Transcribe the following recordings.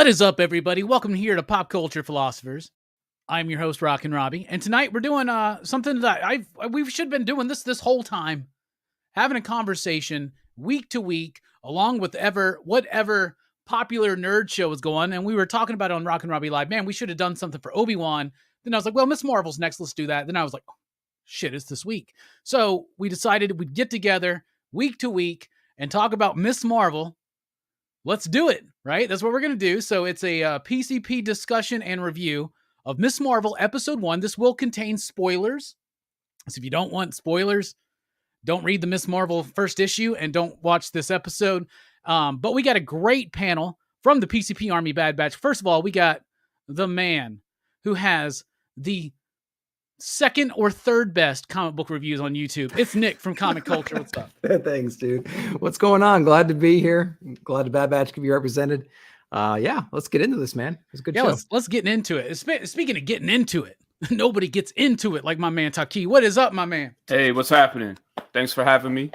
What is up, everybody? Welcome here to Pop Culture Philosophers. I'm your host, Rockin Robbie, and tonight we're doing something that we should have been doing this whole time, having a conversation week to week, along with whatever popular nerd show is going. And we were talking about it on Rockin Robbie Live. Man, we should have done something for Obi-Wan. Then I was like, well, Miss Marvel's next. Let's do that. Then I was like, oh, shit, it's this week. So we decided we'd get together week to week and talk about Miss Marvel. Let's do it, right? That's what we're going to do. So it's a PCP discussion and review of Miss Marvel Episode 1. This will contain spoilers. So if you don't want spoilers, don't read the Miss Marvel first issue and don't watch this episode. But we got a great panel from the PCP Army Bad Batch. First of all, we got the man who has the second or third best comic book reviews on YouTube. It's Nick from Comic Culture. What's up? Thanks, dude. What's going on? Glad to be here. Glad the Bad Batch can be represented. Yeah, let's get into this, man. It's a good show. Let's get into it. Speaking of getting into it, nobody gets into it like my man Taki. What is up, my man? Hey, what's happening? Thanks for having me.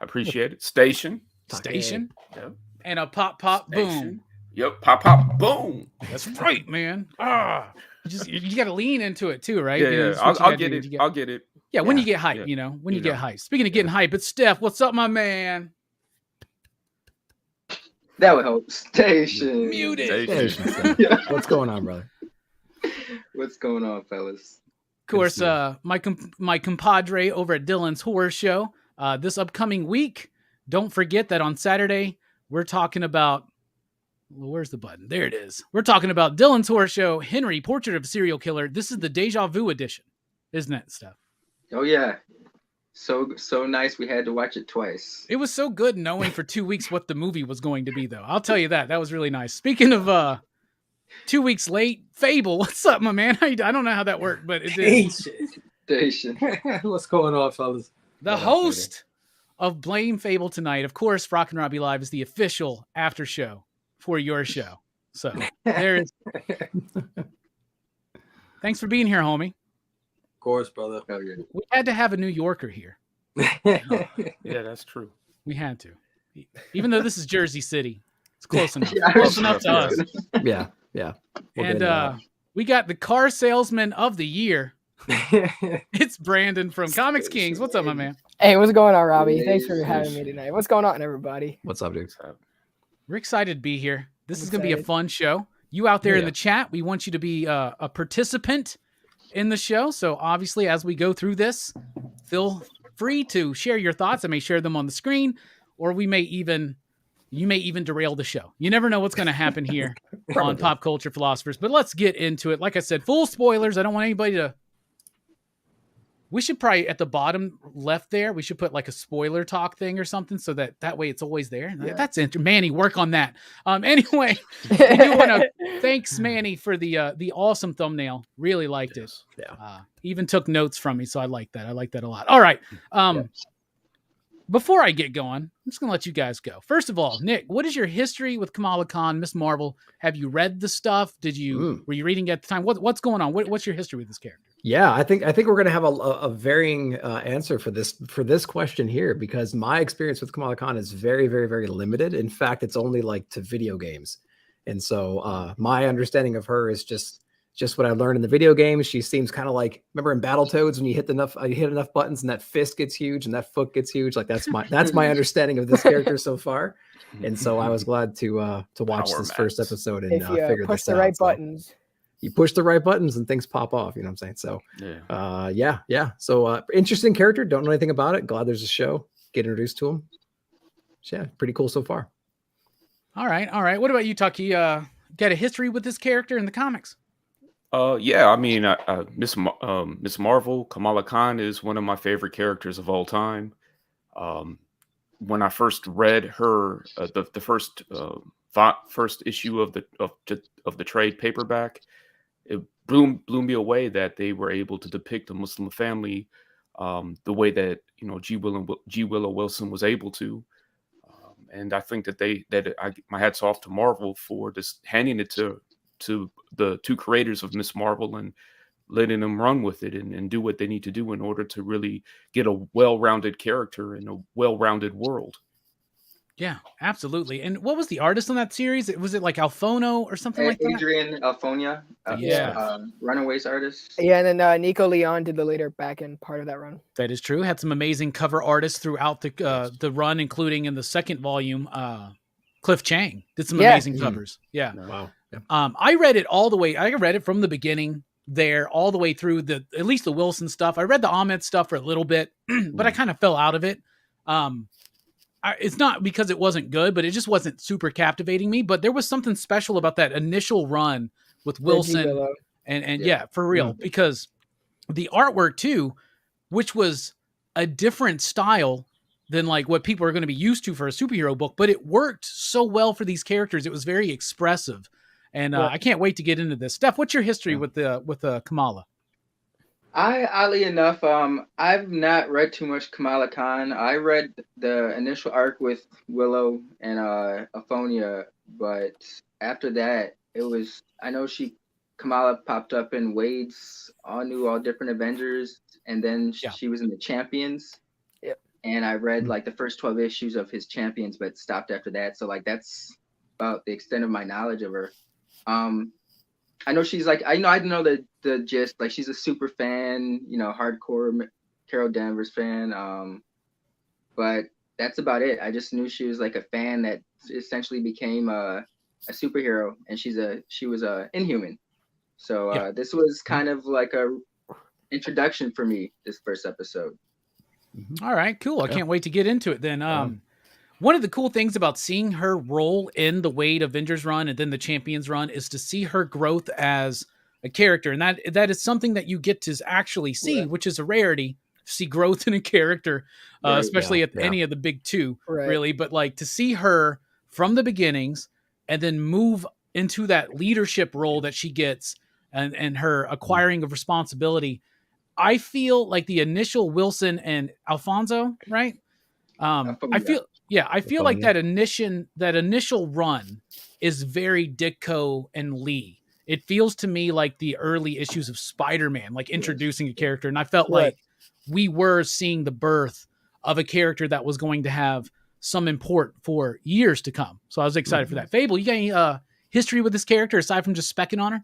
I appreciate it. Station. Yep. And a pop boom. Yep. Pop boom. That's right, man. You got to lean into it too, right? Yeah. I'll get it. I'll get it. Yeah, when you get hype, when you get hype. Speaking of getting hype, it's Steph. What's up, my man? That would help. Station. Muted. Yeah. What's going on, brother? What's going on, fellas? Of course, my compadre over at Dylan's Horror Show. This upcoming week, don't forget that on Saturday, we're talking about... Where's the button? There it is. We're talking about Dylan's Horror Show, Henry, Portrait of a Serial Killer. This is the Deja Vu edition, isn't it, Steph? Oh, yeah. So nice. We had to watch it twice. It was so good knowing for 2 weeks what the movie was going to be, though. I'll tell you that. That was really nice. Speaking of 2 weeks late, Fable, what's up, my man? I don't know how that worked, but it did. Station. What's going on, fellas? The host of Blame Fable tonight, of course, Rockin Robbie Live is the official after show for your show. So there is. Thanks for being here, homie. Of course, brother. We had to have a New Yorker here. Yeah, that's true. We had to. Even though this is Jersey City. It's close enough. Close enough to us. Yeah. And we got the car salesman of the year. It's Brandon from Comics Kings. What's up, my man? Hey, what's going on, Robbie? Thanks for having me tonight. What's going on, everybody? What's up, dude? We're excited to be here. This is going to be a fun show. You out there in the chat, we want you to be a participant in the show. So obviously, as we go through this, feel free to share your thoughts. I may share them on the screen, or you may even derail the show. You never know what's going to happen here on Pop Culture Philosophers. But let's get into it. Like I said, full spoilers. I don't want anybody to... We should probably, at the bottom left there, we should put like a spoiler talk thing or something so that way it's always there. Yeah. That's interesting. Manny, work on that. Anyway, we do want to thanks Manny for the awesome thumbnail. Really liked it. Yeah. Even took notes from me, so I like that. I like that a lot. All right. Before I get going, I'm just going to let you guys go. First of all, Nick, what is your history with Kamala Khan, Miss Marvel? Have you read the stuff? Were you reading at the time? What's going on? What's your history with this character? Yeah, I think we're going to have a varying answer for this question here, because my experience with Kamala Khan is very, very, very limited. In fact, it's only like to video games. And so my understanding of her is just what I learned in the video games. She seems kind of like, remember in Battletoads when you hit enough buttons and that fist gets huge and that foot gets huge. Like that's my understanding of this character so far. And so I was glad to watch this first episode and figure this out. If you push the right buttons. You push the right buttons and things pop off. You know what I'm saying? So yeah. So interesting character. Don't know anything about it. Glad there's a show. Get introduced to him. So, yeah, pretty cool so far. All right. What about you, Tucky? Got a history with this character in the comics? Yeah, I mean, Miss Marvel, Kamala Khan is one of my favorite characters of all time. When I first read her, the first issue of the trade paperback, it blew me away that they were able to depict a Muslim family the way that G. Willow Wilson was able to, and I think that my hats off to Marvel for just handing it to the two creators of Miss Marvel and letting them run with it and do what they need to do in order to really get a well-rounded character in a well-rounded world. Yeah, absolutely. And what was the artist on that series? Was it like Alfono or something like that? Adrian Alfonia, Yeah. Runaways artist. Yeah, and then Nico Leon did the later back end part of that run. That is true. Had some amazing cover artists throughout the run, including in the second volume. Cliff Chang did some amazing covers. Yeah. Wow. Yeah. I read it all the way. I read it from the beginning there all the way through at least the Wilson stuff. I read the Ahmed stuff for a little bit, but I kind of fell out of it. It's not because it wasn't good, but it just wasn't super captivating me. But there was something special about that initial run with Wilson and yeah, for real, because the artwork too, which was a different style than like what people are going to be used to for a superhero book, but it worked so well for these characters. It was very expressive, and I can't wait to get into this. Steph, what's your history with Kamala? Oddly enough, I've not read too much Kamala Khan. I read the initial arc with Willow and Aphonia, but after that, I know Kamala popped up in Wade's all different Avengers, and then she was in the Champions. Yep. And I read like the first 12 issues of his Champions, but stopped after that. So like that's about the extent of my knowledge of her. I know she's like, I know the gist, like she's a super fan, hardcore Carol Danvers fan. But that's about it. I just knew she was like a fan that essentially became a superhero, and she was a Inhuman. So this was kind of like a introduction for me, this first episode. All right, cool. I can't wait to get into it then. One of the cool things about seeing her role in the Wade Avengers run and then the Champions run is to see her growth as a character. And that is something that you get to actually see, which is a rarity, to see growth in a character, especially at any of the big two, really. But like to see her from the beginnings and then move into that leadership role that she gets and her acquiring of responsibility. I feel like the initial Wilson and Alfonso, right? I feel like that initial run is very Ditko and Lee. It feels to me like the early issues of Spider-Man, like introducing a character. And I felt like we were seeing the birth of a character that was going to have some import for years to come. So I was excited for that. Fable, you got any history with this character aside from just specking on her?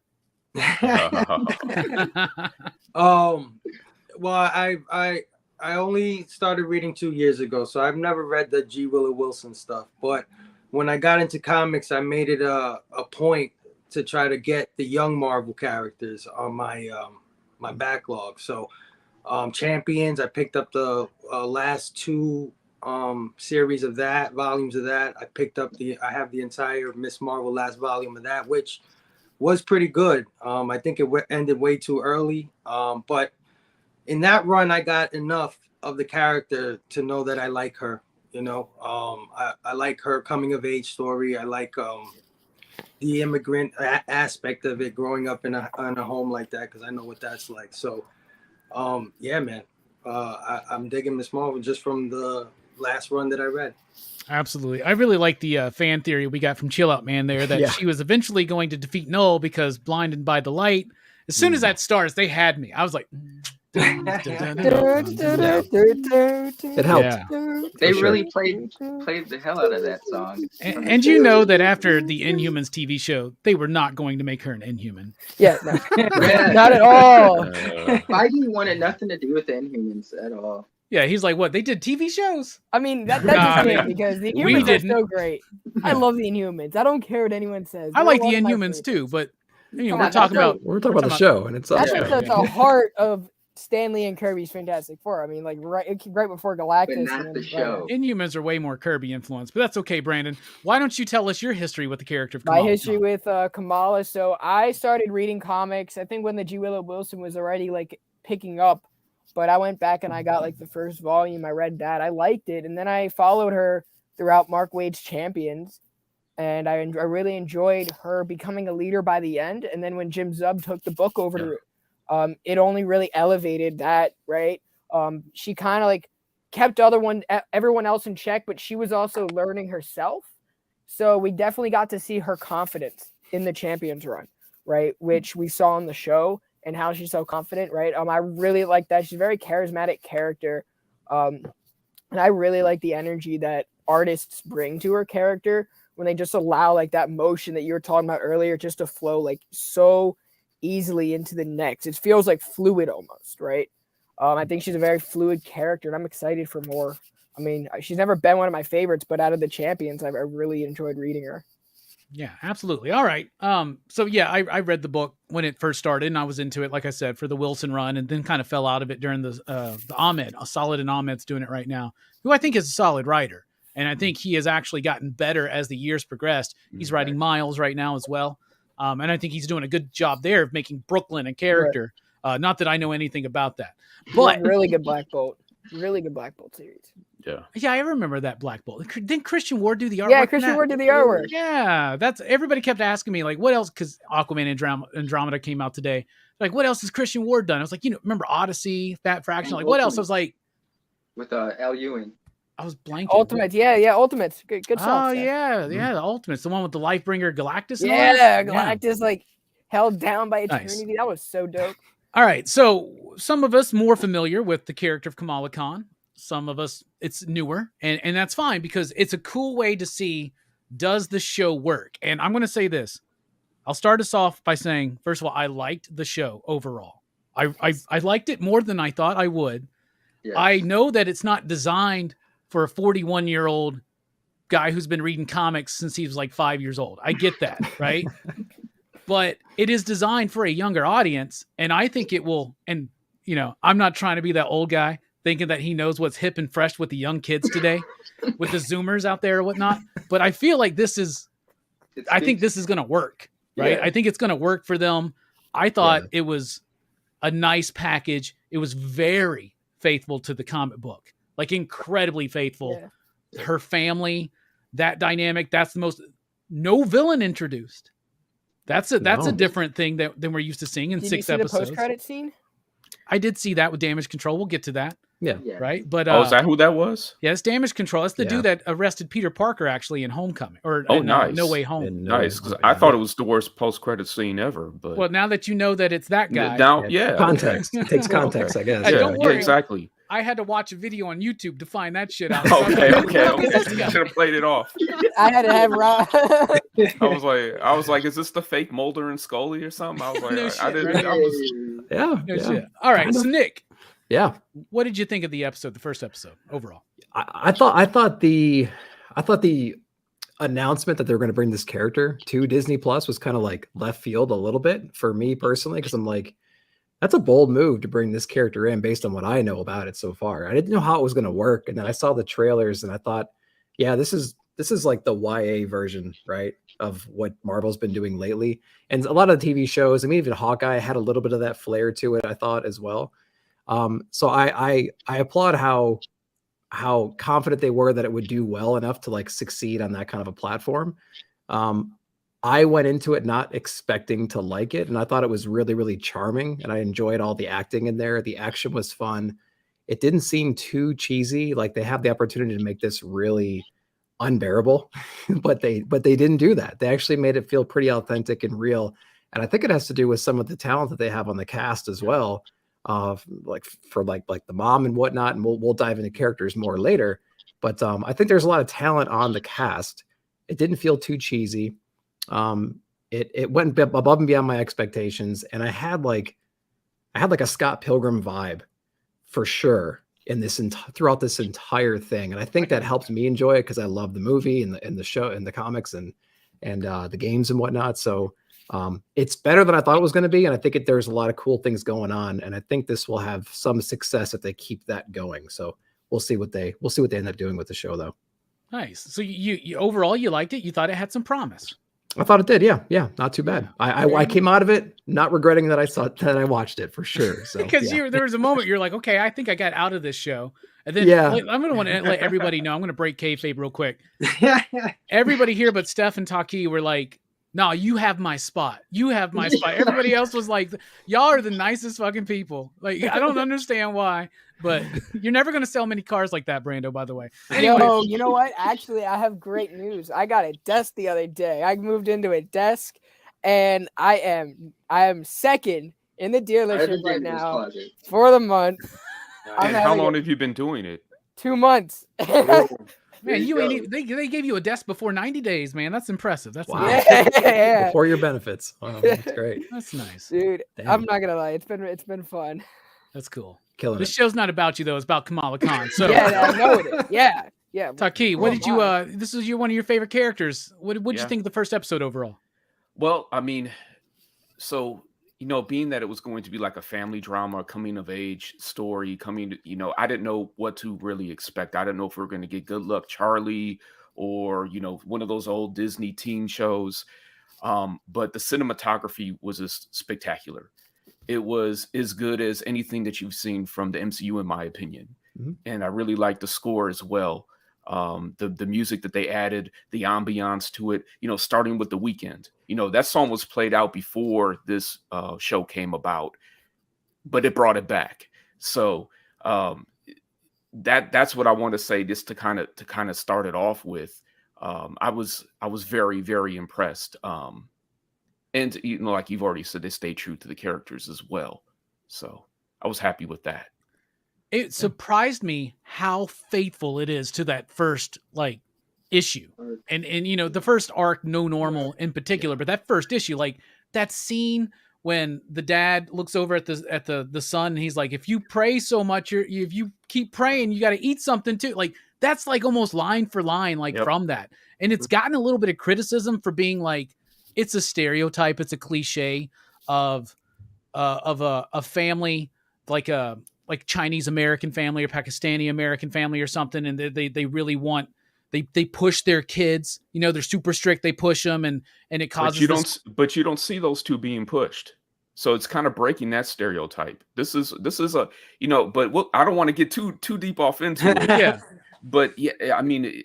Well, I only started reading 2 years ago, so I've never read the G. Willow Wilson stuff. But when I got into comics, I made it a point to try to get the young Marvel characters on my my backlog. So Champions, I picked up the last two series of that, volumes of that. I have the entire Miss Marvel last volume of that, which was pretty good. I think it ended way too early. But in that run, I got enough of the character to know that I like her. I like her coming of age story. I like the immigrant aspect of it, growing up in a home like that, because I know what that's like. So, yeah, man, I'm digging Miss Marvel just from the last run that I read. Absolutely. I really like the fan theory we got from Chill Out Man there that she was eventually going to defeat Null because blinded by the light. As soon as that starts, they had me. I was like, it helped. Yeah. They really played the hell out of that song. And you know that after the Inhumans TV show, they were not going to make her an Inhuman. Yeah, no. Not at all. Feige wanted nothing to do with the Inhumans at all. Yeah, he's like, what? They did TV shows? I mean, that's just it, because the Inhumans are so great. I love the Inhumans. I don't care what anyone says. I like the Inhumans too, but we're talking about the show, and it's that's the heart of Stan Lee and Kirby's Fantastic Four. I mean, like right before Galactus. But not the show. Inhumans are way more Kirby influenced, but that's okay, Brandon. Why don't you tell us your history with the character of Kamala? My history with Kamala. So I started reading comics, I think when the G. Willow Wilson was already like picking up, but I went back and I got like the first volume. I read that. I liked it. And then I followed her throughout Mark Waid's Champions. And I really enjoyed her becoming a leader by the end. And then when Jim Zub took the book over to it only really elevated that, right? She kind of like kept everyone else in check, but she was also learning herself. So we definitely got to see her confidence in the Champions run, right? Which we saw in the show and how she's so confident, right? I really like that. She's a very charismatic character. And I really like the energy that artists bring to her character when they just allow like that motion that you were talking about earlier just to flow like so easily into the next. It feels like fluid almost, right? I think she's a very fluid character, and I'm excited for more. I mean, she's never been one of my favorites, but out of the champions, I really enjoyed reading her. Yeah, absolutely. All right. So yeah, I read the book when it first started, and I was into it, like I said, for the Wilson run, and then kind of fell out of it during the Ahmed. Solid and Ahmed's doing it right now, who I think is a solid writer, and I think he has actually gotten better as the years progressed. He's writing Miles right now as well, and I think he's doing a good job there of making Brooklyn a character. Right. Not that I know anything about that, but really good Black Bolt series. Yeah, I remember that Black Bolt. Didn't Christian Ward do the artwork? Yeah, Christian Ward did the artwork. Yeah, that's everybody kept asking me like, what else? Because Aquaman Andromeda came out today. Like, what else has Christian Ward done? I was like, remember Odyssey, Fat Fraction? Like, what else? I was like, with Al Ewing. I was blanking. Ultimates, yeah, Ultimates. Good stuff. Oh yeah, the Ultimates, the one with the Lifebringer Galactus. Yeah, Galactus like held down by eternity. Nice. That was so dope. All right, so some of us more familiar with the character of Kamala Khan. Some of us, it's newer, and that's fine because it's a cool way to see, does the show work? And I'm going to say this. I'll start us off by saying, first of all, I liked the show overall. I liked it more than I thought I would. Yes. I know that it's not designed for a 41-year-old guy who's been reading comics since he was like 5 years old. I get that, right? But it is designed for a younger audience, and I think it will, and I'm not trying to be that old guy thinking that he knows what's hip and fresh with the young kids today, with the Zoomers out there or whatnot. But I feel like I think this is going to work, right? Yeah. I think it's going to work for them. I thought it was a nice package. It was very faithful to the comic book, like incredibly faithful. Yeah. Her family, that dynamic, that's the most, no villain introduced. That's a different thing than we're used to seeing in 6 episodes. Did you see the post-credit scene? I did see that with Damage Control. We'll get to that. Yeah. Right. But is that who that was? Yeah, it's Damage Control. That's the dude that arrested Peter Parker actually in Homecoming nice. No Way Home. Nice, because I thought it was the worst post-credit scene ever. But well, now that you know that it's that guy, context takes context, I guess. Don't worry, exactly. I had to watch a video on YouTube to find that shit out. Okay. You should have played it off. I had to have Rob. I was like, is this the fake Mulder and Scully or something? I was like, no shit, I didn't. Right? No shit. All right, so Nick. Yeah. What did you think of the episode, the first episode overall? I thought the announcement that they were going to bring this character to Disney Plus was kind of like left field a little bit for me personally, because I'm like, that's a bold move to bring this character in based on what I know about it so far. I didn't know how it was going to work, and then I saw the trailers and I thought, yeah, this is like the YA version, right, of what Marvel's been doing lately. And a lot of the TV shows, I mean, even Hawkeye had a little bit of that flair to it, I thought, as well. So I applaud how confident they were that it would do well enough to like succeed on that kind of a platform. I went into it not expecting to like it, and I thought it was really, really charming, and I enjoyed all the acting in there. The action was fun. It didn't seem too cheesy. Like they have the opportunity to make this really unbearable, but they didn't do that. They actually made it feel pretty authentic and real. And I think it has to do with some of the talent that they have on the cast as well. Like the mom and whatnot, and we'll dive into characters more later. But I think there's a lot of talent on the cast. It didn't feel too cheesy. It went above and beyond my expectations, and I had like a Scott Pilgrim vibe for sure in this throughout this entire thing. And I think that helps me enjoy it because I love the movie and the show and the comics and the games and whatnot. So it's better than I thought it was going to be. And I think there's a lot of cool things going on. And I think this will have some success if they keep that going. So we'll see what they end up doing with the show though. Nice. So you overall, you liked it. You thought it had some promise. I thought it did. Yeah. Not too bad. I came out of it not regretting that I watched it for sure. So because there was a moment you're like, okay, I think I got out of this show. And then I'm going to want to let everybody know, I'm going to break kayfabe real quick. Everybody here but Steph and Taki were like, no, you have my spot. You have my spot. Everybody else was like, y'all are the nicest fucking people. Like, I don't understand why, but you're never going to sell many cars like that, Brando, by the way. Anyway. Yo, you know what? Actually, I have great news. I got a desk the other day. I moved into a desk, and I am second in the dealership right now for the month. And how long have you been doing it? 2 months. Man, you you ain't go. even, they gave you a desk before 90 days, man. That's impressive. That's Wow. nice. Yeah. Before your benefits. Wow, that's great. That's nice. Dude, Damn. I'm not gonna lie, it's been fun. That's cool. Killing This it. show's not about you though. It's about Kamala Khan. So Yeah, I know it is. Yeah. Taki, what did you this is one of your favorite characters. What did you Yeah. think of the first episode overall? Well, I mean, so being that it was going to be like a family drama, coming of age story, I didn't know what to really expect. I didn't know if we were going to get Good Luck Charlie or one of those old Disney teen shows. But the cinematography was just spectacular. It was as good as anything that you've seen from the MCU, in my opinion. Mhm. And I really liked the score as well. The music that they added, the ambiance to it, starting with The Weeknd. That song was played out before this show came about, but it brought it back. So that's what I want to say, just to kind of start it off with. I was very, very impressed. And like you've already said, they stay true to the characters as well. So I was happy with that. It surprised me how faithful it is to that first issue. And the first arc, No Normal in particular, but that first issue, like that scene when the dad looks over at the son and he's like, if you pray so much, if you keep praying, you got to eat something too. Like that's like almost line for line, from that. And it's gotten a little bit of criticism for being like, it's a stereotype. It's a cliche of a family, like Chinese American family or Pakistani American family or something. And they really want, they push their kids, they're super strict. They push them and it causes, but you don't see those two being pushed. So it's kind of breaking that stereotype. This is a, but I don't want to get too deep off into it. Yeah. But yeah, I mean,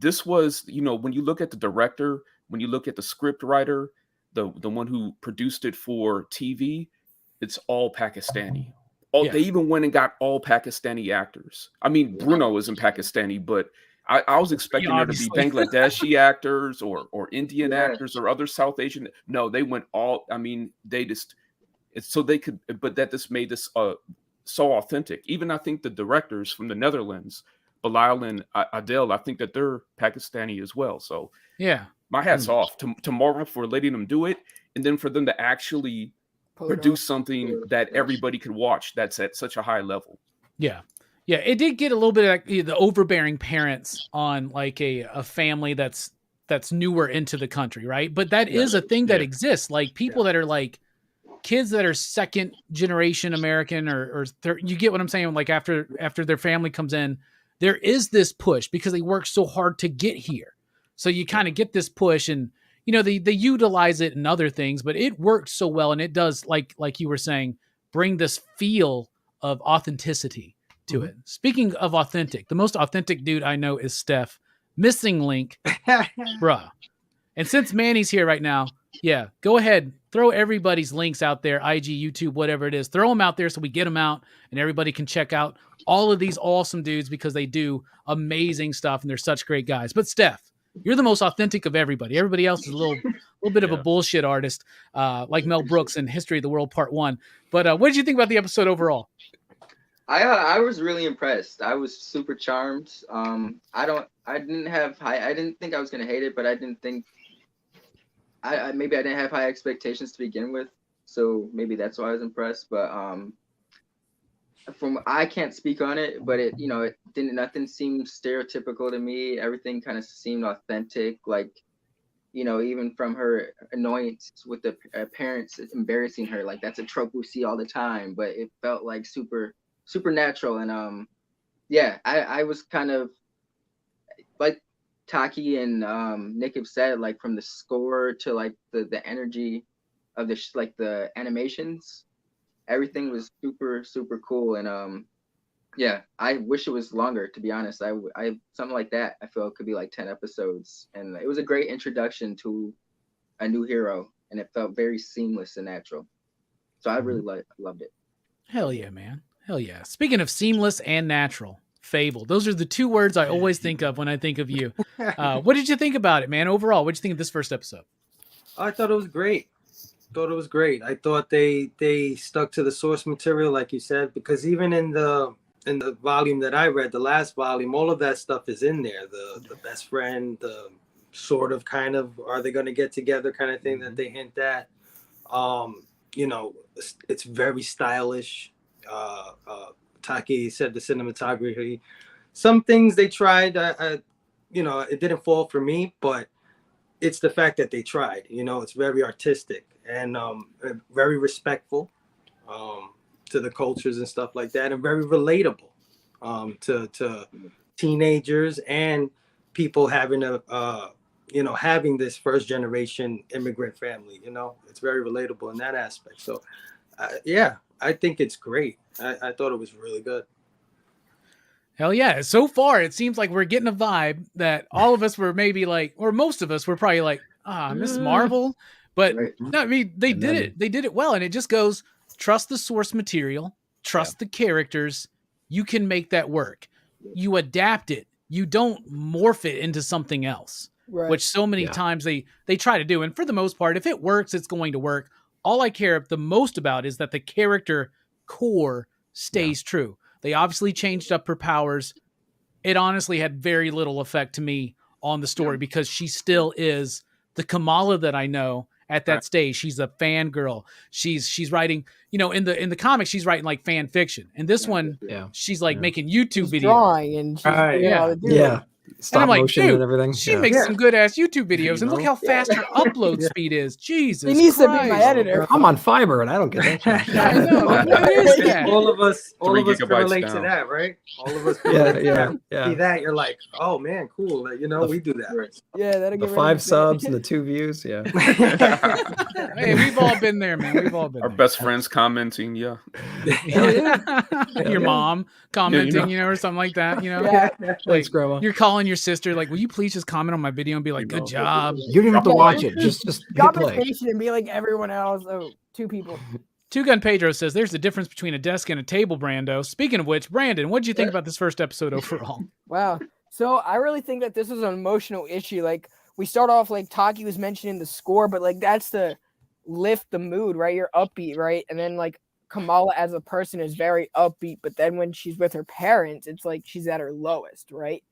this was, when you look at the director, when you look at the script writer, the one who produced it for TV, it's all Pakistani. They even went and got all Pakistani actors. I mean, Bruno isn't Pakistani, but I was expecting there to be Bangladeshi actors or Indian actors or other South Asian. No, they went all. I mean, so they could, but that just made this so authentic. Even I think the directors from the Netherlands, Bilal and Adele, I think that they're Pakistani as well. So yeah, my hat's off to Marvel for letting them do it, and then for them to actually produce something that everybody could watch that's at such a high level. Yeah. It did get a little bit of the overbearing parents on like a family that's newer into the country, right? But that is a thing that exists. Like people that are like kids that are second generation American or you get what I'm saying? Like after their family comes in, there is this push because they work so hard to get here. So you kind of get this push and they utilize it in other things, but it works so well. And it does, like you were saying, bring this feel of authenticity to it. Speaking of authentic, the most authentic dude I know is Steph. Missing link, bruh. And since Manny's here right now, go ahead. Throw everybody's links out there, IG, YouTube, whatever it is. Throw them out there so we get them out and everybody can check out all of these awesome dudes because they do amazing stuff and they're such great guys. But Steph, you're the most authentic of everybody. Everybody else is a little bit of a bullshit artist, like Mel Brooks in History of the World Part 1. But what did you think about the episode overall? I was really impressed. I was super charmed. I didn't think I was gonna hate it, but I didn't think maybe I didn't have high expectations to begin with. So maybe that's why I was impressed. But I can't speak on it, but it nothing seemed stereotypical to me. Everything kind of seemed authentic, like even from her annoyance with the parents embarrassing her, like that's a trope we see all the time, but it felt like supernatural. And I was kind of like Taki and Nick have said, like from the score to like the energy of the animations, everything was super cool. And I wish it was longer, to be honest. I something like that I feel it could be like 10 episodes, and it was a great introduction to a new hero, and it felt very seamless and natural. So I really loved it. Hell yeah, man. Hell yeah. Speaking of seamless and natural, Fable. Those are the two words I always think of when I think of you. What did you think about it, man? Overall, what did you think of this first episode? I thought it was great. I thought they stuck to the source material, like you said, because even in the in the volume that I read, the last volume, all of that stuff is in there. The best friend, the sort of kind of are they going to get together kind of thing that they hint at. You know, it's very stylish. Taki said the cinematography. Some things they tried, you know, it didn't fall for me, but it's the fact that they tried. You know, it's very artistic and very respectful to the cultures and stuff like that, and very relatable to teenagers and people having you know, having this first generation immigrant family. You know, it's very relatable in that aspect. So, yeah, I think it's great. I thought it was really good. Hell yeah. So far, it seems like we're getting a vibe that all of us were maybe like, or most of us were probably like, Miss Marvel. But no, I mean, they did it. They did it well. And it just goes, trust the source material, trust the characters. You can make that work. You adapt it. You don't morph it into something else, which so many times they try to do. And for the most part, if it works, it's going to work. All I care the most about is that the character core stays true. They obviously changed up her powers. It honestly had very little effect to me on the story because she still is the Kamala that I know at that stage. She's a fangirl. She's writing, you know, in the comics, she's writing like fan fiction. And this one, she's like making YouTube videos. Drawing and she's Stop and I'm like, motion dude, and everything. She makes some good ass YouTube videos, and look how fast her upload speed is. Jesus, he needs to be my editor. I'm on Fiverr, and I don't get that. I know. What is that? All of us can relate down. to that, right? All of us can see that. You're like, oh man, cool. You know, we do that. Yeah, that'll the get 5 subs and the 2 views. Yeah. Hey, we've all been there, man. We've all been Our there. best friends commenting, your mom commenting, you know, or something like that, you know. Thanks, Like, Grandma. you're calling your sister, like, will you please just comment on my video and be like, good job. You don't have to watch it. Just hit Drop play. a station and be like everyone else. Oh, 2 people. Two Gun Pedro says there's a difference between a desk and a table, Brando. Speaking of which, Brandon, what did you think about this first episode overall? Wow. So I really think that this is an emotional issue. Like, we start off like Taki was mentioning the score, but like that's to lift the mood, right? You're upbeat, right? And then like Kamala as a person is very upbeat, but then when she's with her parents, it's like she's at her lowest, right?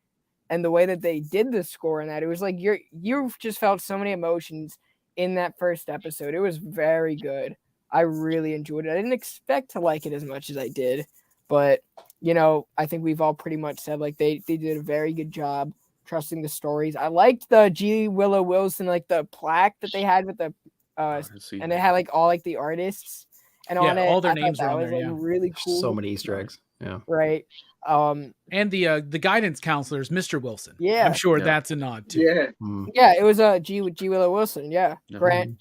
And the way that they did the score and that, it was like you've just felt so many emotions in that first episode. It was very good. I really enjoyed it. I didn't expect to like it as much as I did, but you know, I think we've all pretty much said like they did a very good job trusting the stories. I liked the G. Willow Wilson, like the plaque that they had with the and they had like all like the artists and on it. All their I names thought were that on was there. like really cool. So many Easter eggs. Yeah. Right. And the guidance counselor is Mr. Wilson. Yeah. I'm sure that's a nod too. Yeah. Yeah, it was G. Willow Wilson. Yeah. Grant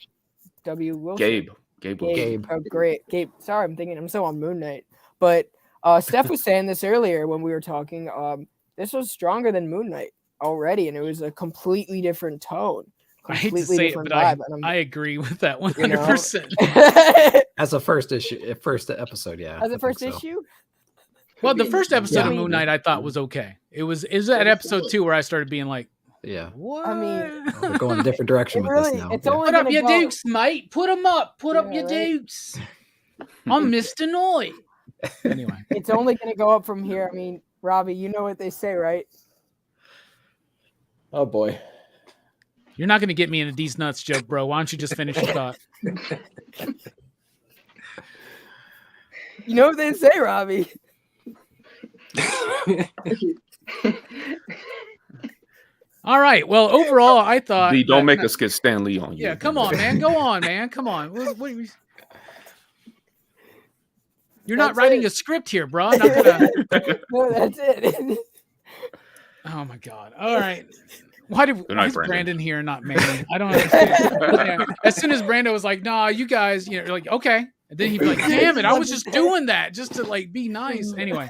W. Wilson. Gabe. Oh, great. Gabe. Sorry, I'm so on Moon Knight. But Steph was saying this earlier when we were talking. This was stronger than Moon Knight already, and it was a completely different tone. I hate to say it, but I agree with that 100%. As a first episode, yeah. As a first issue? Well, the first episode of Moon Knight I thought was okay. It was at episode 2 where I started being like, what? I mean, we're going a different direction with this now. It's only put up your dukes, mate. Put them up. Put up your dukes. I'm Mr. Noy. Anyway. It's only going to go up from here. I mean, Robbie, you know what they say, right? Oh, boy. You're not going to get me in a D's Nuts joke, bro. Why don't you just finish your thought? You know what they say, Robbie? All right. Well, overall, I thought... Lee, don't make us get Stan Lee on you. Yeah, come on, man. Go on, man. Come on. You're not writing a script here, bro. I'm not gonna... No, that's it. Oh, my God. All right. Why is Brandon here and not Manny? I don't understand. As soon as Brando was like, nah, you guys, you know, like, okay. And then he'd be like, damn it, I was just doing that just to like be nice. Anyway,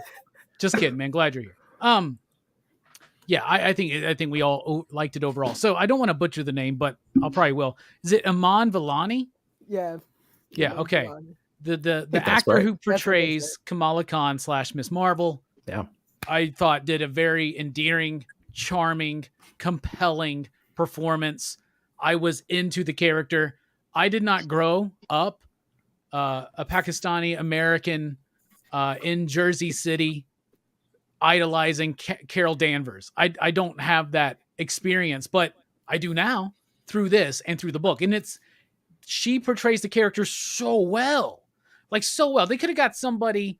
just kidding, man. Glad you're here. Yeah, I think we all liked it overall. So I don't want to butcher the name, but I'll probably will. Is it Iman Vellani? Yeah. Yeah, okay. The actor who portrays Kamala Khan / Miss Marvel, I thought did a very endearing, charming, compelling performance. I was into the character. I did not grow up a Pakistani American in Jersey City idolizing Carol Danvers. I don't have that experience, but I do now through this and through the book. And she portrays the character so well, like so well. They could have got somebody,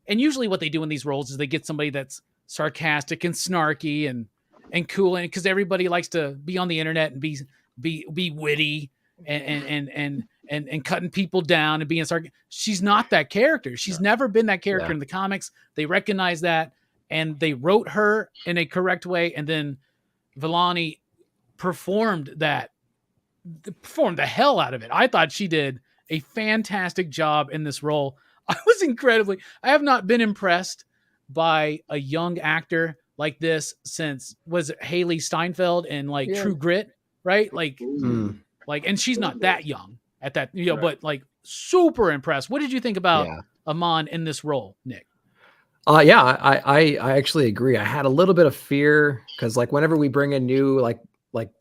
and usually what they do in these roles is they get somebody that's sarcastic and snarky and cool, and because everybody likes to be on the internet and be witty and cutting people down and being sarcastic. She's not that character. She's never been that character in the comics. They recognize that, and they wrote her in a correct way, and then Vellani performed the hell out of it. I thought she did a fantastic job in this role. I have not been impressed by a young actor like this since was Haley Steinfeld in True Grit, right? Like, and she's not that young at that, but like super impressed. What did you think about Amon in this role, Nick? I actually agree. I had a little bit of fear because like whenever we bring in new like